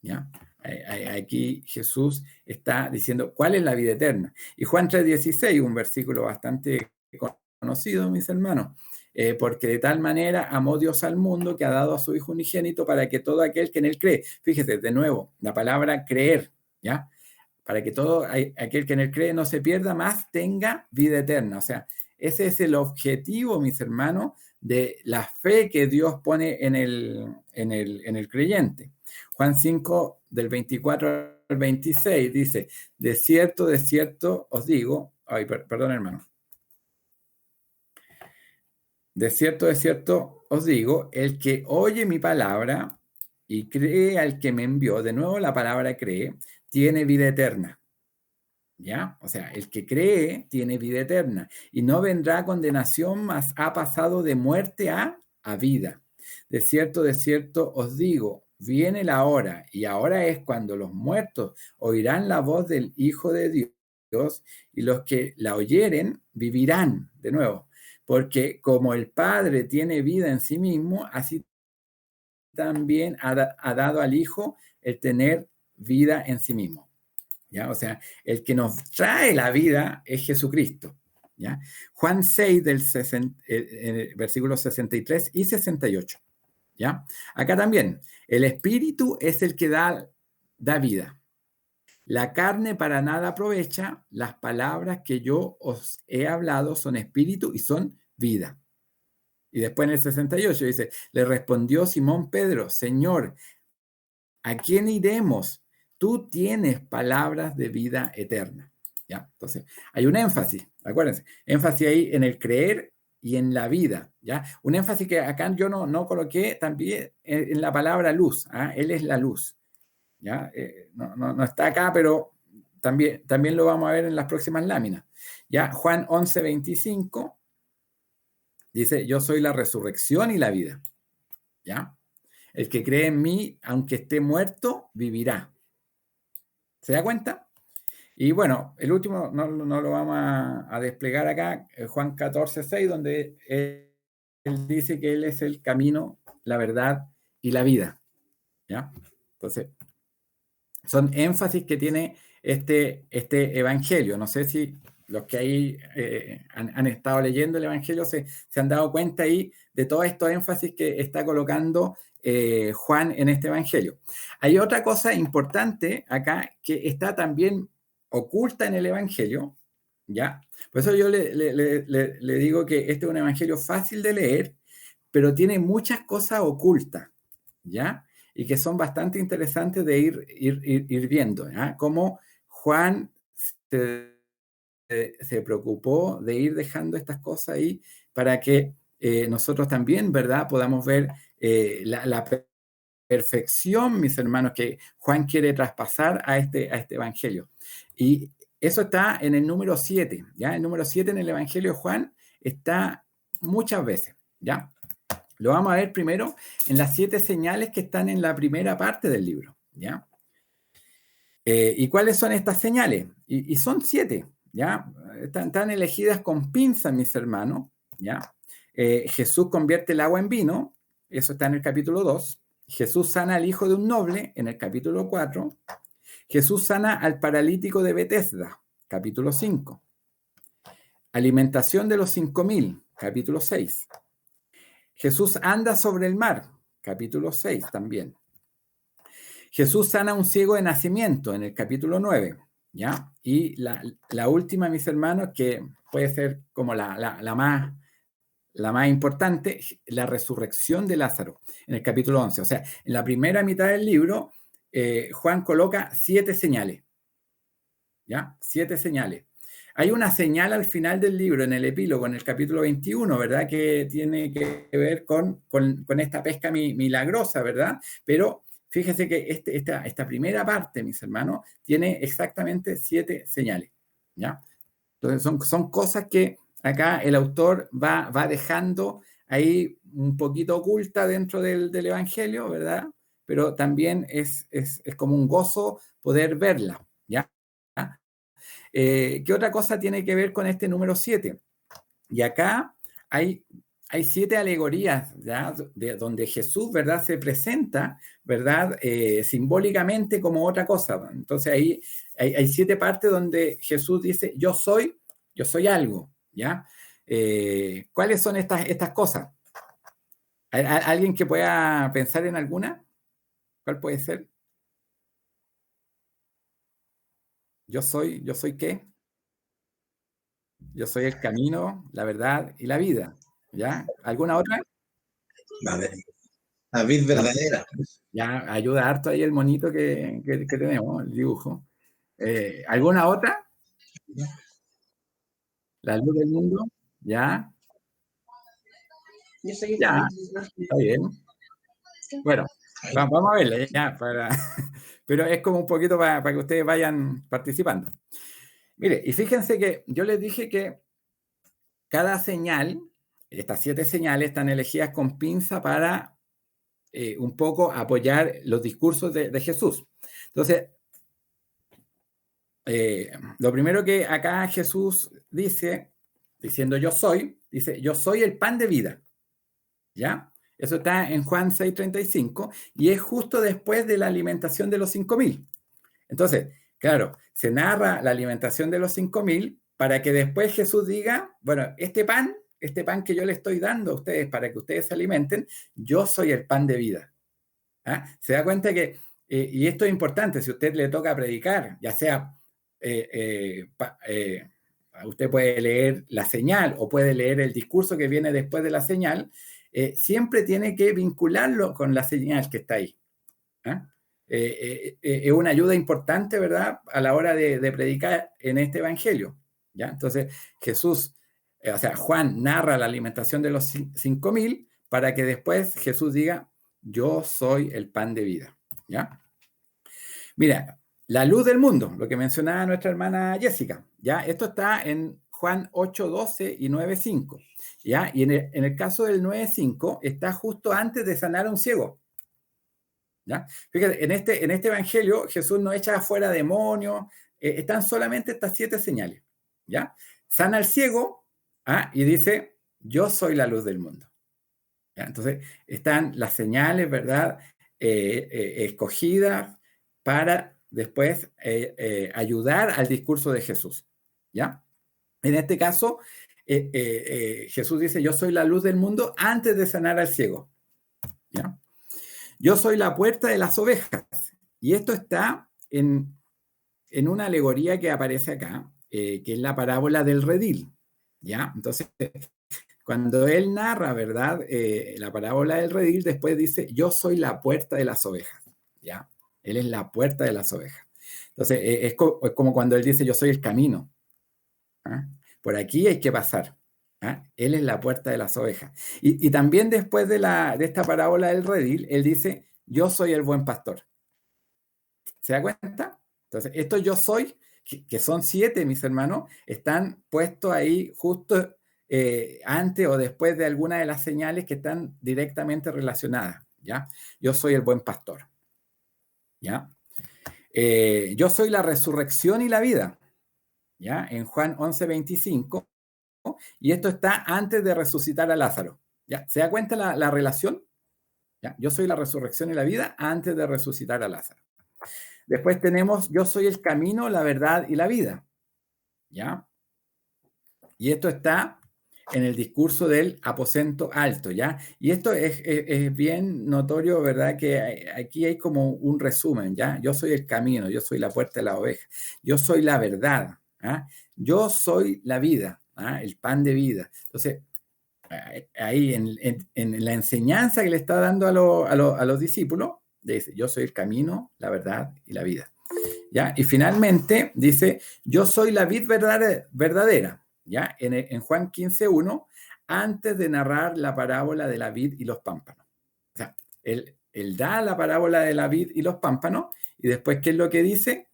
¿Ya? Aquí Jesús está diciendo cuál es la vida eterna. Y Juan 3:16, un versículo bastante conocido, mis hermanos, porque de tal manera amó Dios al mundo que ha dado a su Hijo unigénito para que todo aquel que en él cree, fíjese de nuevo, la palabra creer, ¿ya? Para que todo aquel que en él cree no se pierda, más tenga vida eterna. O sea, ese es el objetivo, mis hermanos, de la fe que Dios pone en el creyente. Juan 5, del 24 al 26, dice, de cierto os digo, perdón hermano, de cierto os digo, el que oye mi palabra y cree al que me envió, de nuevo la palabra cree, tiene vida eterna. ¿Ya? O sea, el que cree tiene vida eterna y no vendrá condenación, mas ha pasado de muerte a vida. De cierto os digo, viene la hora y ahora es cuando los muertos oirán la voz del Hijo de Dios y los que la oyeren vivirán. De nuevo, porque como el Padre tiene vida en sí mismo, así también ha dado al Hijo el tener vida en sí mismo. ¿Ya? O sea, el que nos trae la vida es Jesucristo. ¿Ya? Juan 6, versículos 63 y 68. ¿Ya? Acá también, el Espíritu es el que da vida. La carne para nada aprovecha, las palabras que yo os he hablado son espíritu y son vida. Y después en el 68 dice, le respondió Simón Pedro, Señor, ¿a quién iremos? Tú tienes palabras de vida eterna. ¿Ya? Entonces, hay un énfasis, acuérdense, énfasis ahí en el creer y en la vida. ¿Ya? Un énfasis que acá yo no coloqué también en la palabra luz. ¿Ah? Él es la luz. ¿Ya? No está acá, pero también lo vamos a ver en las próximas láminas. ¿Ya? Juan 11:25 dice, yo soy la resurrección y la vida. ¿Ya? El que cree en mí, aunque esté muerto, vivirá. ¿Se da cuenta? Y bueno, el último no lo vamos a desplegar acá, Juan 14:6, donde él dice que Él es el camino, la verdad y la vida. ¿Ya? Entonces, son énfasis que tiene este evangelio. No sé si los que ahí han estado leyendo el evangelio se han dado cuenta ahí de todos estos énfasis que está colocando Juan en este evangelio. Hay otra cosa importante acá que está también oculta en el evangelio, ¿ya? Por eso yo le digo que este es un evangelio fácil de leer, pero tiene muchas cosas ocultas, ¿ya? Y que son bastante interesantes de ir viendo, ¿ya? Cómo Juan se preocupó de ir dejando estas cosas ahí para que nosotros también, ¿verdad?, podamos ver la perfección, mis hermanos, que Juan quiere traspasar a este evangelio. Y eso está en el número 7, ¿ya? El número 7 en el evangelio de Juan está muchas veces, ¿ya? Lo vamos a ver primero en las 7 señales que están en la primera parte del libro, ¿ya? ¿Y cuáles son estas señales? Y son 7, ¿ya? Están elegidas con pinzas, mis hermanos, ¿ya? Jesús convierte el agua en vino, eso está en el capítulo 2. Jesús sana al hijo de un noble, en el capítulo 4. Jesús sana al paralítico de Betesda, capítulo 5. Alimentación de los 5.000, capítulo 6. Jesús anda sobre el mar, capítulo 6 también. Jesús sana a un ciego de nacimiento, en el capítulo 9, ¿ya? Y la última, mis hermanos, que puede ser como la más importante, la resurrección de Lázaro, en el capítulo 11. O sea, en la primera mitad del libro, Juan coloca 7 señales, ¿ya? 7 señales. Hay una señal al final del libro, en el epílogo, en el capítulo 21, ¿verdad?, que tiene que ver con esta pesca milagrosa, ¿verdad? Pero fíjese que esta primera parte, mis hermanos, tiene exactamente 7 señales, ¿ya? Entonces son cosas que acá el autor va dejando ahí un poquito oculta dentro del Evangelio, ¿verdad? Pero también es como un gozo poder verla, ¿ya? ¿Qué otra cosa tiene que ver con este número 7? Y acá hay 7 alegorías, ¿ya?, donde Jesús, ¿verdad?, se presenta, ¿verdad?, simbólicamente como otra cosa. Entonces ahí hay 7 partes donde Jesús dice, yo soy algo, ¿ya? ¿Cuáles son estas cosas? ¿Alguien que pueda pensar en alguna? ¿Cuál puede ser? ¿Yo soy qué? Yo soy el camino, la verdad y la vida, ¿ya? ¿Alguna otra? La vid verdadera. Ya ayuda harto ahí el monito que tenemos, el dibujo. ¿Alguna otra? La luz del mundo, ¿ya? Yo soy el Ya, camino. está bien. Bueno, vamos a verla ya, pero es como un poquito para que ustedes vayan participando. Mire, y fíjense que yo les dije que cada señal, estas 7 señales están elegidas con pinza para un poco apoyar los discursos de Jesús. Entonces, lo primero que acá Jesús dice, diciendo dice, yo soy el pan de vida, ¿ya? Eso está en Juan 6:35 y es justo después de la alimentación de los 5.000. Entonces, claro, se narra la alimentación de los 5.000 para que después Jesús diga, bueno, este pan que yo le estoy dando a ustedes para que ustedes se alimenten, yo soy el pan de vida. ¿Ah? Se da cuenta que, y esto es importante, si a usted le toca predicar, ya sea, usted puede leer la señal o puede leer el discurso que viene después de la señal, siempre tiene que vincularlo con la señal que está ahí. ¿Ah? Es una ayuda importante, ¿verdad?, a la hora de predicar en este evangelio, ¿ya? Entonces, Jesús, o sea, Juan narra la alimentación de los 5.000 para que después Jesús diga, yo soy el pan de vida, ¿ya? Mira, la luz del mundo, lo que mencionaba nuestra hermana Jessica, ¿ya? Esto está en Juan 8:12 y 9:5, ¿ya? Y en el caso del 9:5 está justo antes de sanar a un ciego, ¿ya? Fíjate, en este evangelio Jesús no echa afuera demonios, están solamente estas 7 señales, ¿ya? Sana al ciego, y dice, yo soy la luz del mundo, ¿ya? Entonces, están las señales, ¿verdad?, escogidas para después ayudar al discurso de Jesús, ¿ya? En este caso, Jesús dice, yo soy la luz del mundo antes de sanar al ciego, ¿ya? Yo soy la puerta de las ovejas. Y esto está en una alegoría que aparece acá, que es la parábola del redil, ¿ya? Entonces, cuando él narra, ¿verdad?, la parábola del redil, después dice, yo soy la puerta de las ovejas, ¿ya? Él es la puerta de las ovejas. Entonces, es como cuando él dice, yo soy el camino. ¿Ah? Por aquí hay que pasar. ¿Ah? Él es la puerta de las ovejas. Y también después de esta parábola del redil, él dice, yo soy el buen pastor. ¿Se da cuenta? Entonces, estos yo soy, que son 7, mis hermanos, están puestos ahí justo antes o después de alguna de las señales que están directamente relacionadas. ¿Ya? Yo soy el buen pastor. ¿Ya? Yo soy la resurrección y la vida. ¿Ya? En Juan 11:25. Y esto está antes de resucitar a Lázaro. ¿Ya? ¿Se da cuenta la relación? ¿Ya? Yo soy la resurrección y la vida antes de resucitar a Lázaro. Después tenemos, yo soy el camino, la verdad y la vida. ¿Ya? Y esto está en el discurso del aposento alto, ¿ya? Y esto es bien notorio, ¿verdad? Que aquí hay como un resumen, ¿ya? Yo soy el camino, yo soy la puerta de la oveja, yo soy la verdad, ¿ah? Yo soy la vida, ¿ah? El pan de vida. Entonces, ahí en la enseñanza que le está dando a los discípulos, dice, yo soy el camino, la verdad y la vida. ¿Ya? Y finalmente dice, yo soy la vid verdadera, ¿ya? En Juan 15:1, antes de narrar la parábola de la vid y los pámpanos. O sea, él da la parábola de la vid y los pámpanos, y después, ¿qué es lo que dice?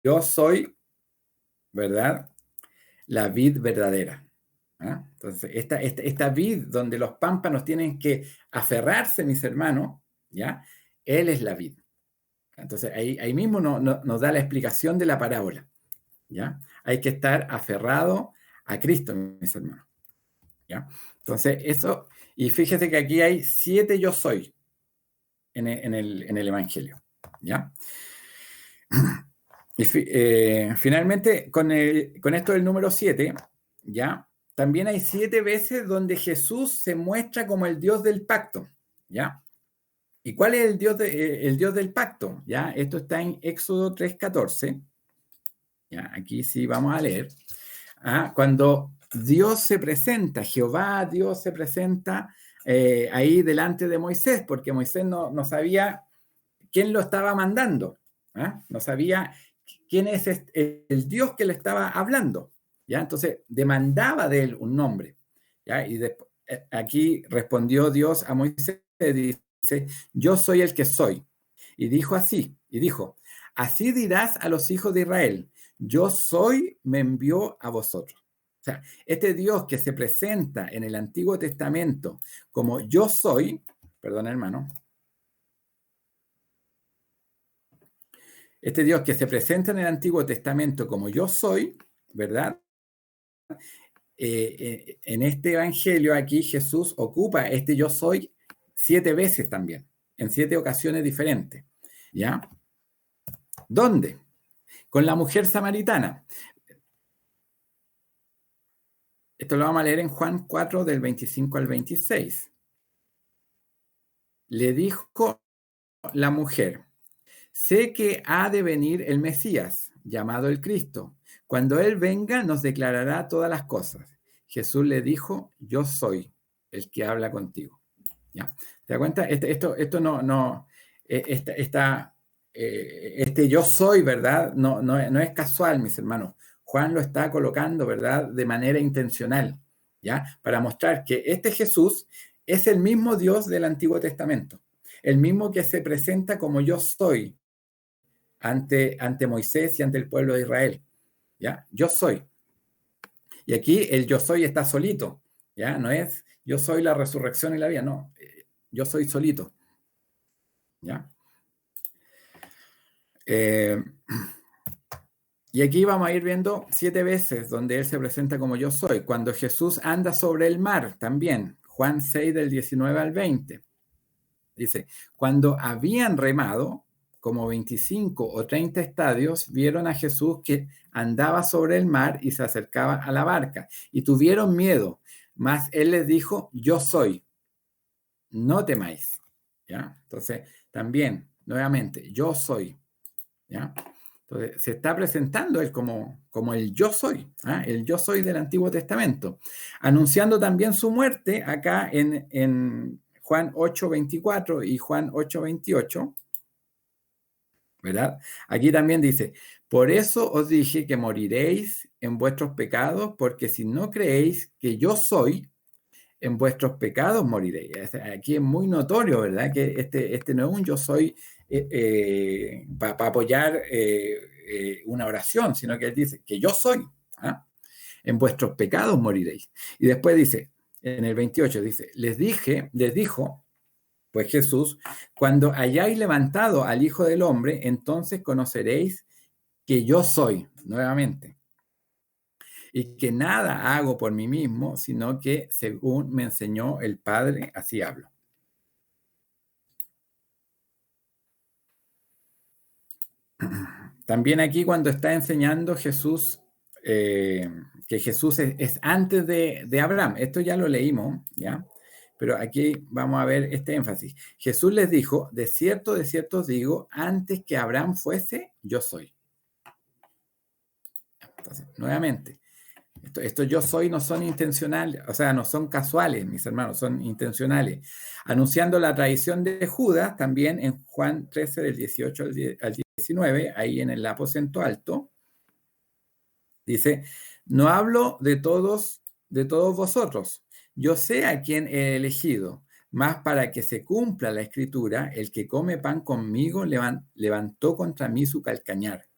Yo soy, ¿verdad? La vid verdadera. ¿Ah? Entonces, esta vid donde los pámpanos tienen que aferrarse, mis hermanos, ¿ya? Él es la vid. Entonces, ahí mismo nos da la explicación de la parábola, ¿ya? Hay que estar aferrado a Cristo, mis hermanos, ¿ya? Entonces, eso, y fíjese que aquí hay 7 yo soy en el Evangelio, ¿ya? Y finalmente, con esto del número 7, ¿ya? También hay 7 veces donde Jesús se muestra como el Dios del pacto, ¿ya? ¿Y cuál es el Dios del pacto? ¿Ya? Esto está en Éxodo 3:14. ¿Ya? Aquí sí vamos a leer. Cuando Dios se presenta, Jehová Dios se presenta ahí delante de Moisés, porque Moisés no sabía quién lo estaba mandando. No sabía quién es el Dios que le estaba hablando. ¿Ya? Entonces demandaba de él un nombre. ¿Ya? Y aquí respondió Dios a Moisés, dice, yo soy el que soy. Y dijo así dirás a los hijos de Israel, yo soy, me envió a vosotros. O sea, este Dios que se presenta en el Antiguo Testamento como yo soy, perdón hermano, este Dios que se presenta en el Antiguo Testamento como yo soy, ¿verdad? En este evangelio aquí Jesús ocupa este yo soy 7 veces también, en 7 ocasiones diferentes. ¿Ya? ¿Dónde? Con la mujer samaritana. Esto lo vamos a leer en Juan 4, del 25 al 26. Le dijo la mujer, sé que ha de venir el Mesías, llamado el Cristo. Cuando Él venga, nos declarará todas las cosas. Jesús le dijo, yo soy el que habla contigo. ¿Ya? ¿Te das cuenta? Esto no este yo soy, ¿verdad? No es casual, mis hermanos. Juan lo está colocando, ¿verdad? De manera intencional, ¿ya? Para mostrar que este Jesús es el mismo Dios del Antiguo Testamento, el mismo que se presenta como yo soy ante Moisés y ante el pueblo de Israel, ¿ya? Yo soy. Y aquí el yo soy está solito, ¿ya? No es yo soy la resurrección y la vida, no. Yo soy solito, ¿ya? Y aquí vamos a ir viendo 7 veces donde Él se presenta como yo soy. Cuando Jesús anda sobre el mar, también, Juan 6 del 19 al 20. Dice, cuando habían remado, como 25 o 30 estadios, vieron a Jesús que andaba sobre el mar y se acercaba a la barca. Y tuvieron miedo, mas Él les dijo, yo soy, no temáis. ¿Ya? Entonces, también, nuevamente, yo soy. ¿Ya? Entonces, se está presentando él como el yo soy, el yo soy del Antiguo Testamento, anunciando también su muerte acá en Juan 8:24 y Juan 8:28. ¿verdad? Aquí también dice, por eso os dije que moriréis en vuestros pecados, porque si no creéis que yo soy, en vuestros pecados moriréis. Aquí es muy notorio, ¿verdad? Que este no es un yo soy para apoyar una oración, sino que él dice que yo soy. ¿Ah? En vuestros pecados moriréis. Y después dice, en el 28, dice, les dijo, pues Jesús, cuando hayáis levantado al Hijo del Hombre, entonces conoceréis que yo soy, nuevamente, y que nada hago por mí mismo, sino que según me enseñó el Padre, así hablo. También aquí cuando está enseñando Jesús, que Jesús es antes de Abraham, esto ya lo leímos, ¿ya? Pero aquí vamos a ver este énfasis. Jesús les dijo, de cierto os digo, antes que Abraham fuese, yo soy. Entonces, nuevamente, estos yo soy no son intencionales, o sea, no son casuales, mis hermanos, son intencionales. Anunciando la traición de Judas, también en Juan 13, del 18 al 19, ahí en el aposento alto, dice, no hablo de todos vosotros, yo sé a quién he elegido, mas para que se cumpla la escritura, el que come pan conmigo levantó contra mí su calcañar.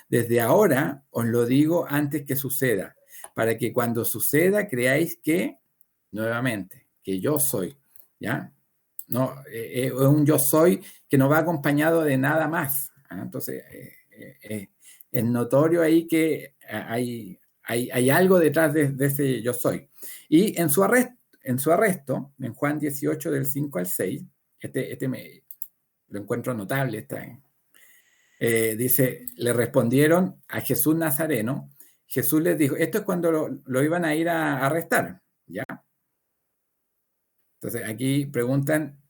Desde ahora os lo digo antes que suceda, para que cuando suceda creáis que, nuevamente, que yo soy, ¿ya? No, es un yo soy que no va acompañado de nada más. ¿Ah? Entonces, es notorio ahí que hay algo detrás de ese yo soy. Y en su arresto, en Juan 18, del 5 al 6, lo encuentro notable, dice, le respondieron a Jesús Nazareno. Jesús les dijo, esto es cuando lo iban a ir a arrestar, ¿ya? Entonces aquí preguntan,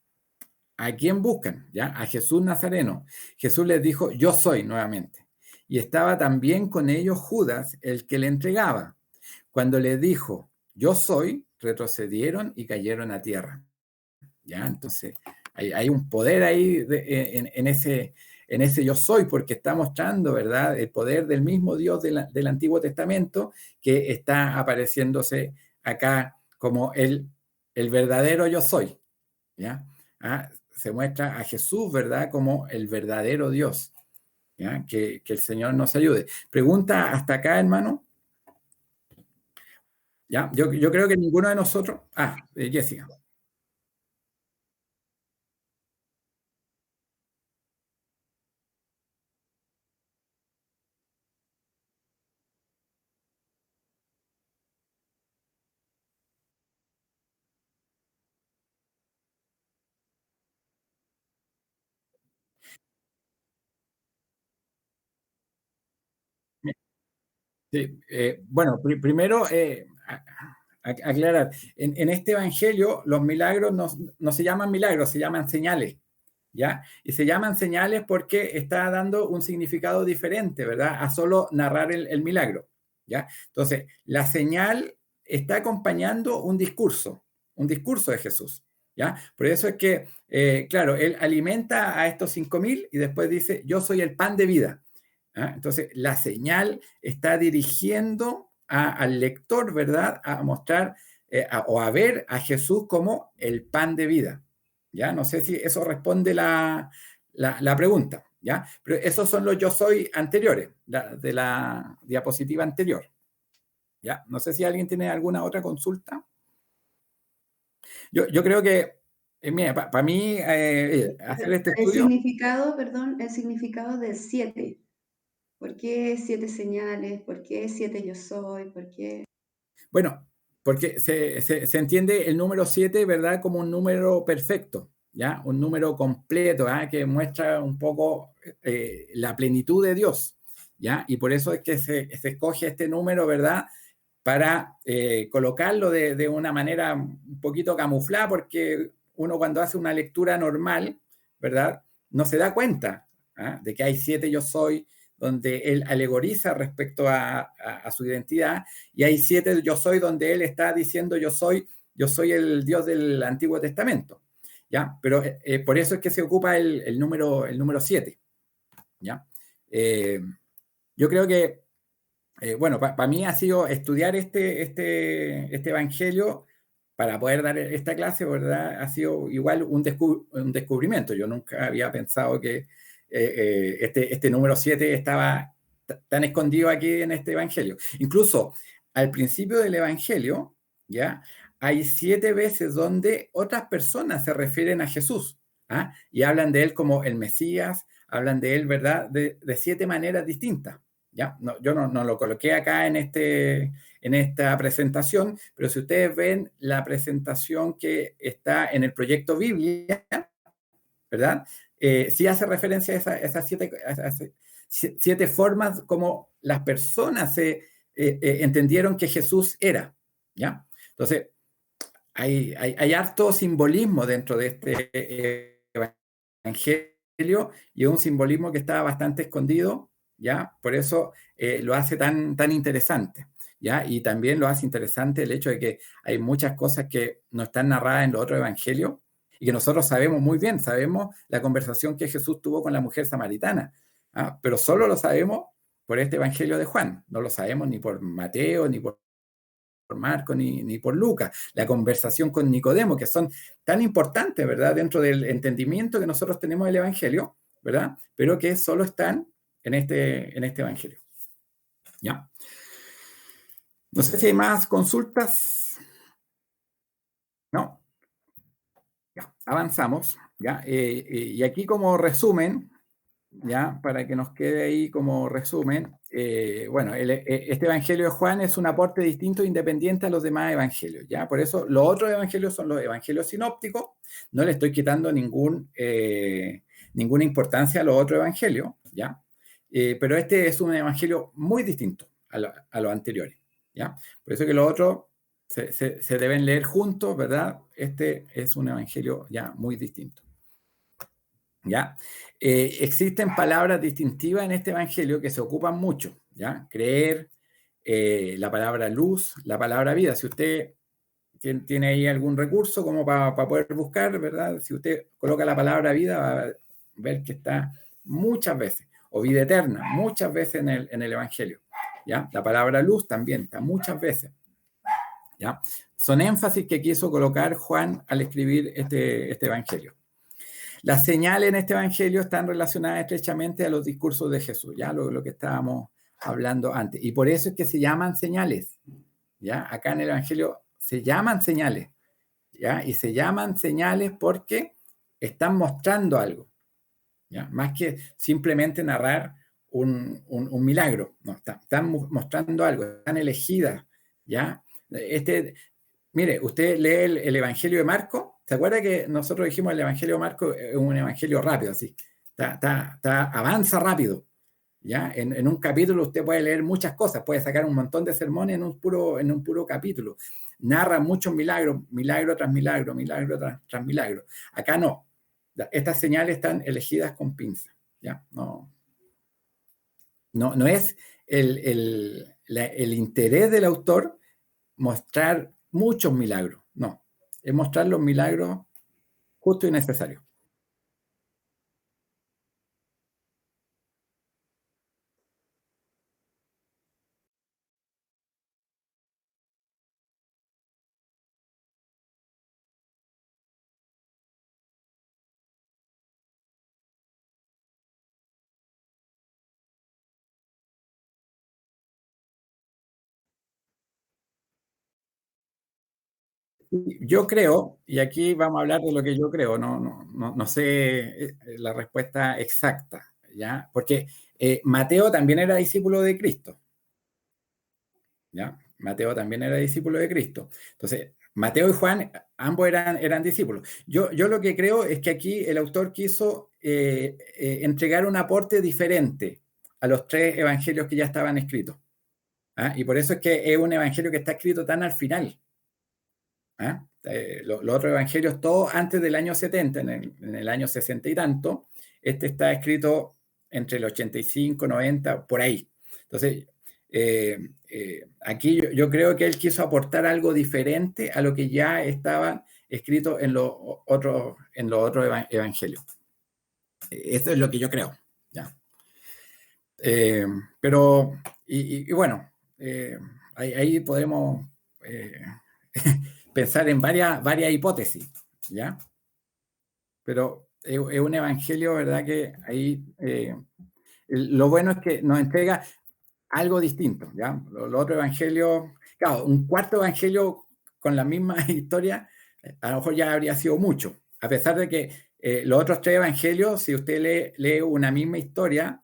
¿a quién buscan? ¿Ya? A Jesús Nazareno. Jesús les dijo, yo soy nuevamente. Y estaba también con ellos Judas, el que le entregaba. Cuando le dijo, yo soy, retrocedieron y cayeron a tierra. ¿Ya? Entonces, hay un poder ahí en ese yo soy, porque está mostrando, ¿verdad?, el poder del mismo Dios del Antiguo Testamento que está apareciéndose acá como el verdadero yo soy, ¿ya? Se muestra a Jesús, ¿verdad?, como el verdadero Dios, ¿ya? Que el Señor nos ayude. Pregunta hasta acá, hermano. ¿Ya? Yo creo que ninguno de nosotros... Jessica. Sí, bueno, primero aclarar, en este evangelio los milagros no se llaman milagros, se llaman señales, ¿ya? Y se llaman señales porque está dando un significado diferente, ¿verdad? A solo narrar el milagro, ¿ya? Entonces, la señal está acompañando un discurso de Jesús, ¿ya? Por eso es que, claro, él alimenta a estos 5.000 y después dice, yo soy el pan de vida. ¿Ah? Entonces, la señal está dirigiendo al lector, ¿verdad?, a mostrar o a ver a Jesús como el pan de vida. ¿Ya? No sé si eso responde la pregunta, ¿ya? Pero esos son los yo soy anteriores, de la diapositiva anterior. ¿Ya? No sé si alguien tiene alguna otra consulta. Yo creo que, mira, para mí, hacer este estudio... El significado del 7. ¿Por qué 7 señales? ¿Por qué 7 yo soy? ¿Por qué? Bueno, porque se entiende el número 7, ¿verdad?, como un número perfecto, ¿ya? Un número completo, ¿ah?, que muestra un poco la plenitud de Dios, ¿ya? Y por eso es que se escoge este número, ¿verdad?, para colocarlo de una manera un poquito camuflada, porque uno cuando hace una lectura normal, ¿verdad?, no se da cuenta de que hay 7 yo soy, donde él alegoriza respecto a su identidad, y hay 7 yo soy donde él está diciendo yo soy el Dios del Antiguo Testamento, ¿ya? Pero por eso es que se ocupa el número 7. ¿ya? Yo creo que, bueno, para mí ha sido estudiar este evangelio para poder dar esta clase, ¿verdad? Ha sido igual un descubrimiento. Yo nunca había pensado que este número 7 estaba tan escondido aquí en este evangelio. Incluso al principio del evangelio, ¿ya? Hay 7 veces donde otras personas se refieren a Jesús, ¿ah? Y hablan de él como el Mesías, hablan de él, ¿verdad? De 7 maneras distintas, ¿ya? No, yo no lo coloqué acá en esta presentación, pero si ustedes ven la presentación que está en el proyecto Biblia, ¿verdad? Sí hace referencia a esas 7 formas como las personas entendieron que Jesús era, ¿ya? Entonces, hay harto simbolismo dentro de este evangelio y un simbolismo que está bastante escondido, ¿ya? Por eso lo hace tan interesante, ¿ya? Y también lo hace interesante el hecho de que hay muchas cosas que no están narradas en los otros evangelios y que nosotros sabemos muy bien, sabemos la conversación que Jesús tuvo con la mujer samaritana, ¿ah? Pero solo lo sabemos por este evangelio de Juan, no lo sabemos ni por Mateo, ni por Marco ni por Lucas, la conversación con Nicodemo, que son tan importantes, ¿verdad? Dentro del entendimiento que nosotros tenemos del Evangelio, ¿verdad? Pero que solo están en este Evangelio. ¿Ya? No sé si hay más consultas. No. Ya, avanzamos. ¿Ya? Y aquí como resumen, ¿ya? Para que nos quede ahí como resumen, bueno, este Evangelio de Juan es un aporte distinto e independiente a los demás evangelios, ¿ya? Por eso los otros evangelios son los evangelios sinópticos, no le estoy quitando ninguna importancia a los otros evangelios, ¿ya? Pero este es un evangelio muy distinto a los anteriores, ¿ya? Por eso que los otros se deben leer juntos, ¿verdad? Este es un evangelio ya muy distinto. ¿Ya? Existen palabras distintivas en este evangelio que se ocupan mucho, ¿ya? Creer, la palabra luz, la palabra vida. Si usted tiene ahí algún recurso como para poder buscar, ¿verdad? Si usted coloca la palabra vida, va a ver que está muchas veces, o vida eterna, muchas veces en el evangelio, ¿ya? La palabra luz también está muchas veces, ¿ya? Son énfasis que quiso colocar Juan al escribir este evangelio. Las señales en este evangelio están relacionadas estrechamente a los discursos de Jesús, ya lo que estábamos hablando antes. Y por eso es que se llaman señales, ¿ya? Acá en el evangelio se llaman señales, ¿ya? Y se llaman señales porque están mostrando algo, ¿ya? Más que simplemente narrar un milagro, no, están mostrando algo, están elegidas, ¿ya? Mire, usted lee el Evangelio de Marco. ¿Se acuerda que nosotros dijimos el Evangelio de Marco es un evangelio rápido, así? Avanza rápido, ¿ya? En un capítulo usted puede leer muchas cosas, puede sacar un montón de sermones en un puro capítulo. Narra muchos milagros, milagro tras milagro, milagro tras milagro. Acá no. Estas señales están elegidas con pinza, ¿ya? No es el interés del autor mostrar muchos milagros, no, es mostrar los milagros justos y necesarios. Yo creo, y aquí vamos a hablar de lo que yo creo, no sé la respuesta exacta, ¿ya? Porque Mateo también era discípulo de Cristo, ¿ya? Mateo también era discípulo de Cristo. Entonces, Mateo y Juan, ambos eran discípulos. Yo lo que creo es que aquí el autor quiso entregar un aporte diferente a los 3 evangelios que ya estaban escritos, ¿ah? Y por eso es que es un evangelio que está escrito tan al final. ¿Ah? Los otros evangelios, todos antes del año 70, en el año 60 y tanto, este está escrito entre el 85, 90, por ahí. Entonces, aquí yo creo que él quiso aportar algo diferente a lo que ya estaba escrito en los otros evangelios. Esto es lo que yo creo, ¿ya? Pero, y bueno, ahí podemos pensar en varias hipótesis, ¿ya? Pero es un evangelio, ¿verdad? Que ahí lo bueno es que nos entrega algo distinto, ¿ya? Los otros evangelios, claro, un cuarto evangelio con la misma historia, a lo mejor ya habría sido mucho, a pesar de que los otros tres evangelios, si usted lee una misma historia,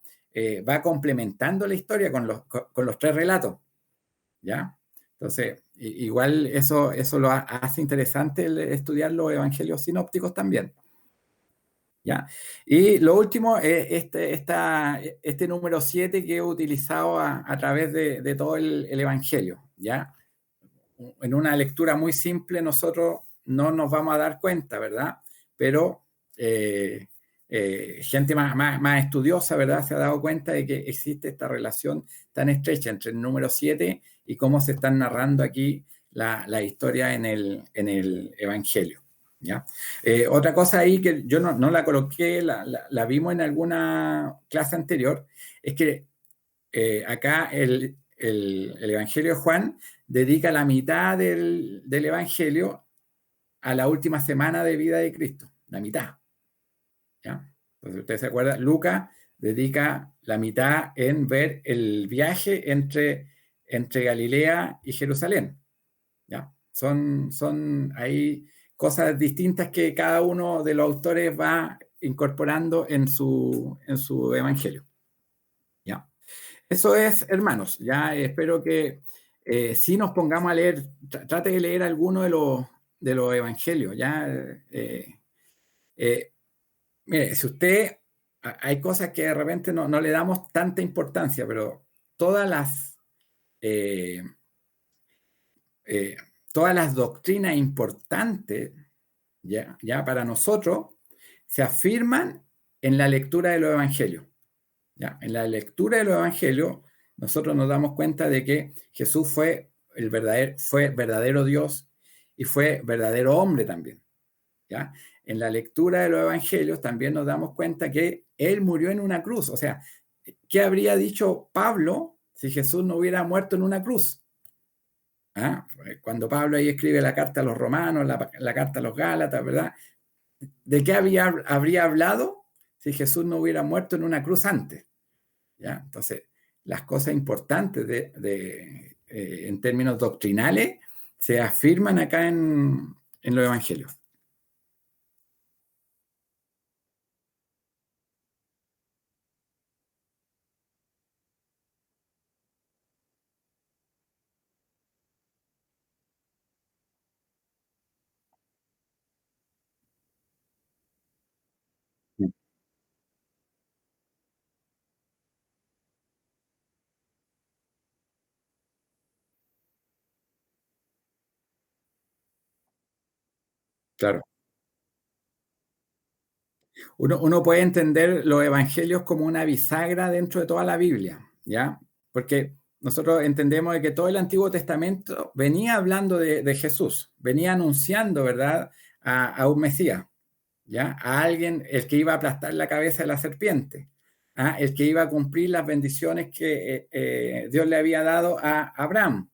va complementando la historia con los tres relatos, ¿ya? Entonces, igual eso lo hace interesante estudiar los evangelios sinópticos también. ¿Ya? Y lo último es este número 7 que he utilizado a través de todo el Evangelio. ¿Ya? En una lectura muy simple nosotros no nos vamos a dar cuenta, ¿verdad? Pero gente más estudiosa, ¿verdad? Se ha dado cuenta de que existe esta relación tan estrecha entre el número 7 y cómo se están narrando aquí la historia en el Evangelio. ¿Ya? Otra cosa ahí que yo no la coloqué, la vimos en alguna clase anterior, es que acá el Evangelio de Juan dedica la mitad del Evangelio a la última semana de vida de Cristo, la mitad. ¿Ya? Entonces, ustedes se acuerdan, Lucas dedica la mitad en ver el viaje entre Galilea y Jerusalén. ¿Ya? Son ahí cosas distintas que cada uno de los autores va incorporando en su evangelio. ¿Ya? Eso es, hermanos. Ya espero que si nos pongamos a leer, trate de leer alguno de los evangelios. ¿Ya? Mire, si usted, hay cosas que de repente no le damos tanta importancia, pero todas eh, eh, todas las doctrinas importantes, ya para nosotros, se afirman en la lectura de los evangelios. ¿Ya? En la lectura de los evangelios, nosotros nos damos cuenta de que Jesús fue verdadero Dios y fue verdadero hombre también. ¿Ya? En la lectura de los evangelios también nos damos cuenta que Él murió en una cruz. O sea, ¿qué habría dicho Pablo si Jesús no hubiera muerto en una cruz? ¿Ah? Cuando Pablo ahí escribe la carta a los romanos, la carta a los gálatas, ¿verdad? ¿De qué habría hablado si Jesús no hubiera muerto en una cruz antes? ¿Ya? Entonces, las cosas importantes en términos doctrinales se afirman acá en los evangelios. Claro. Uno puede entender los evangelios como una bisagra dentro de toda la Biblia, ¿ya? Porque nosotros entendemos de que todo el Antiguo Testamento venía hablando de Jesús, venía anunciando, ¿verdad?, a un Mesías, ¿ya? A alguien, el que iba a aplastar la cabeza de la serpiente, ¿ah? El que iba a cumplir las bendiciones que Dios le había dado a Abraham,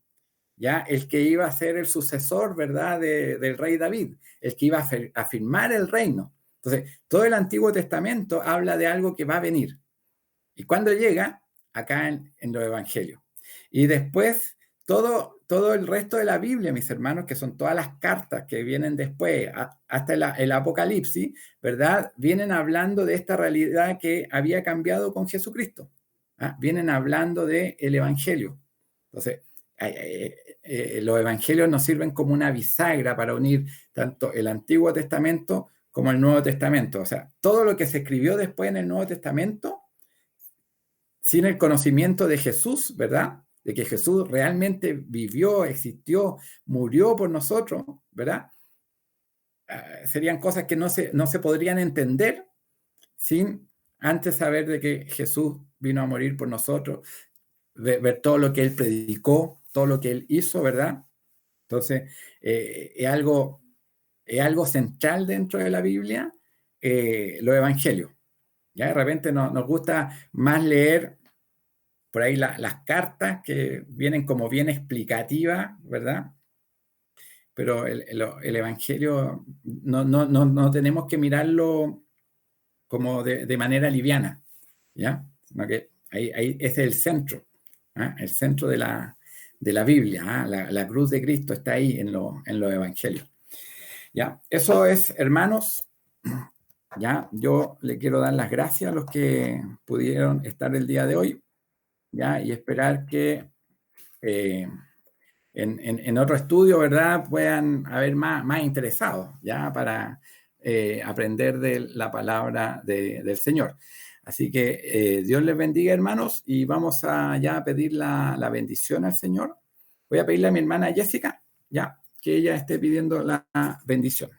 ¿ya? El que iba a ser el sucesor, ¿verdad?, del rey David, el que iba a firmar el reino. Entonces, todo el Antiguo Testamento habla de algo que va a venir. ¿Y cuando llega? Acá en los Evangelios. Y después, todo el resto de la Biblia, mis hermanos, que son todas las cartas que vienen después, hasta el Apocalipsis, ¿verdad? Vienen hablando de esta realidad que había cambiado con Jesucristo. ¿Ah? Vienen hablando del Evangelio. Entonces, los Evangelios nos sirven como una bisagra para unir tanto el Antiguo Testamento como el Nuevo Testamento. O sea, todo lo que se escribió después en el Nuevo Testamento, sin el conocimiento de Jesús, ¿verdad? De que Jesús realmente vivió, existió, murió por nosotros, ¿verdad? Serían cosas que no se podrían entender sin antes saber de que Jesús vino a morir por nosotros, ver todo lo que Él predicó, todo lo que Él hizo, ¿verdad? Entonces, es algo central dentro de la Biblia, los evangelios. Ya de repente nos gusta más leer por ahí las cartas que vienen como bien explicativas, ¿verdad? Pero el Evangelio no tenemos que mirarlo como de manera liviana, ¿ya? Sino que ahí ese es el centro, ¿ah? El centro de la Biblia, ¿ah? La cruz de Cristo está ahí en los Evangelios. ¿Ya? Eso es, hermanos. ¿Ya? Yo le quiero dar las gracias a los que pudieron estar el día de hoy, ¿ya? Y esperar que en otro estudio, ¿verdad?, puedan haber más interesados, ¿ya?, para aprender de la palabra del Señor. Así que Dios les bendiga, hermanos, y vamos a ya pedir la bendición al Señor. Voy a pedirle a mi hermana Jessica, ya, que ella esté pidiendo la bendición.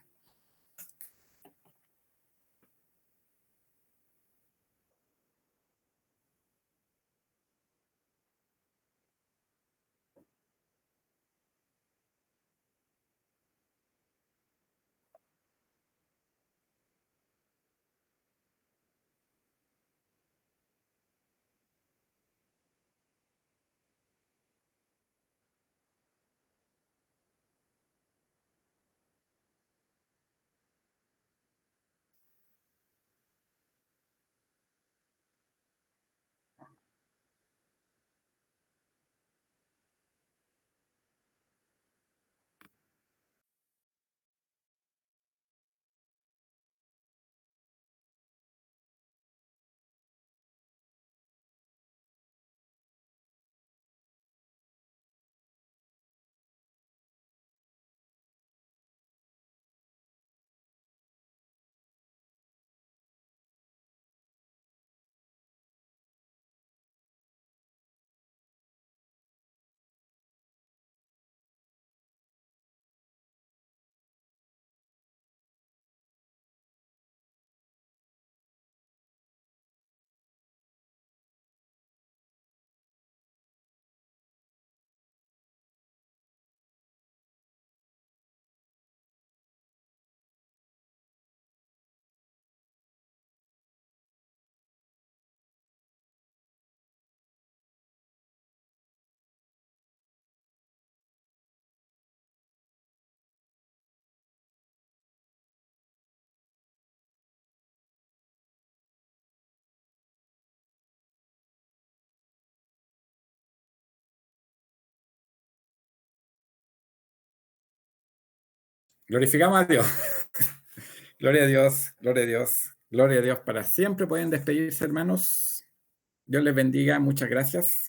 Glorificamos a Dios. Gloria a Dios, gloria a Dios, gloria a Dios para siempre. Pueden despedirse, hermanos. Dios les bendiga. Muchas gracias.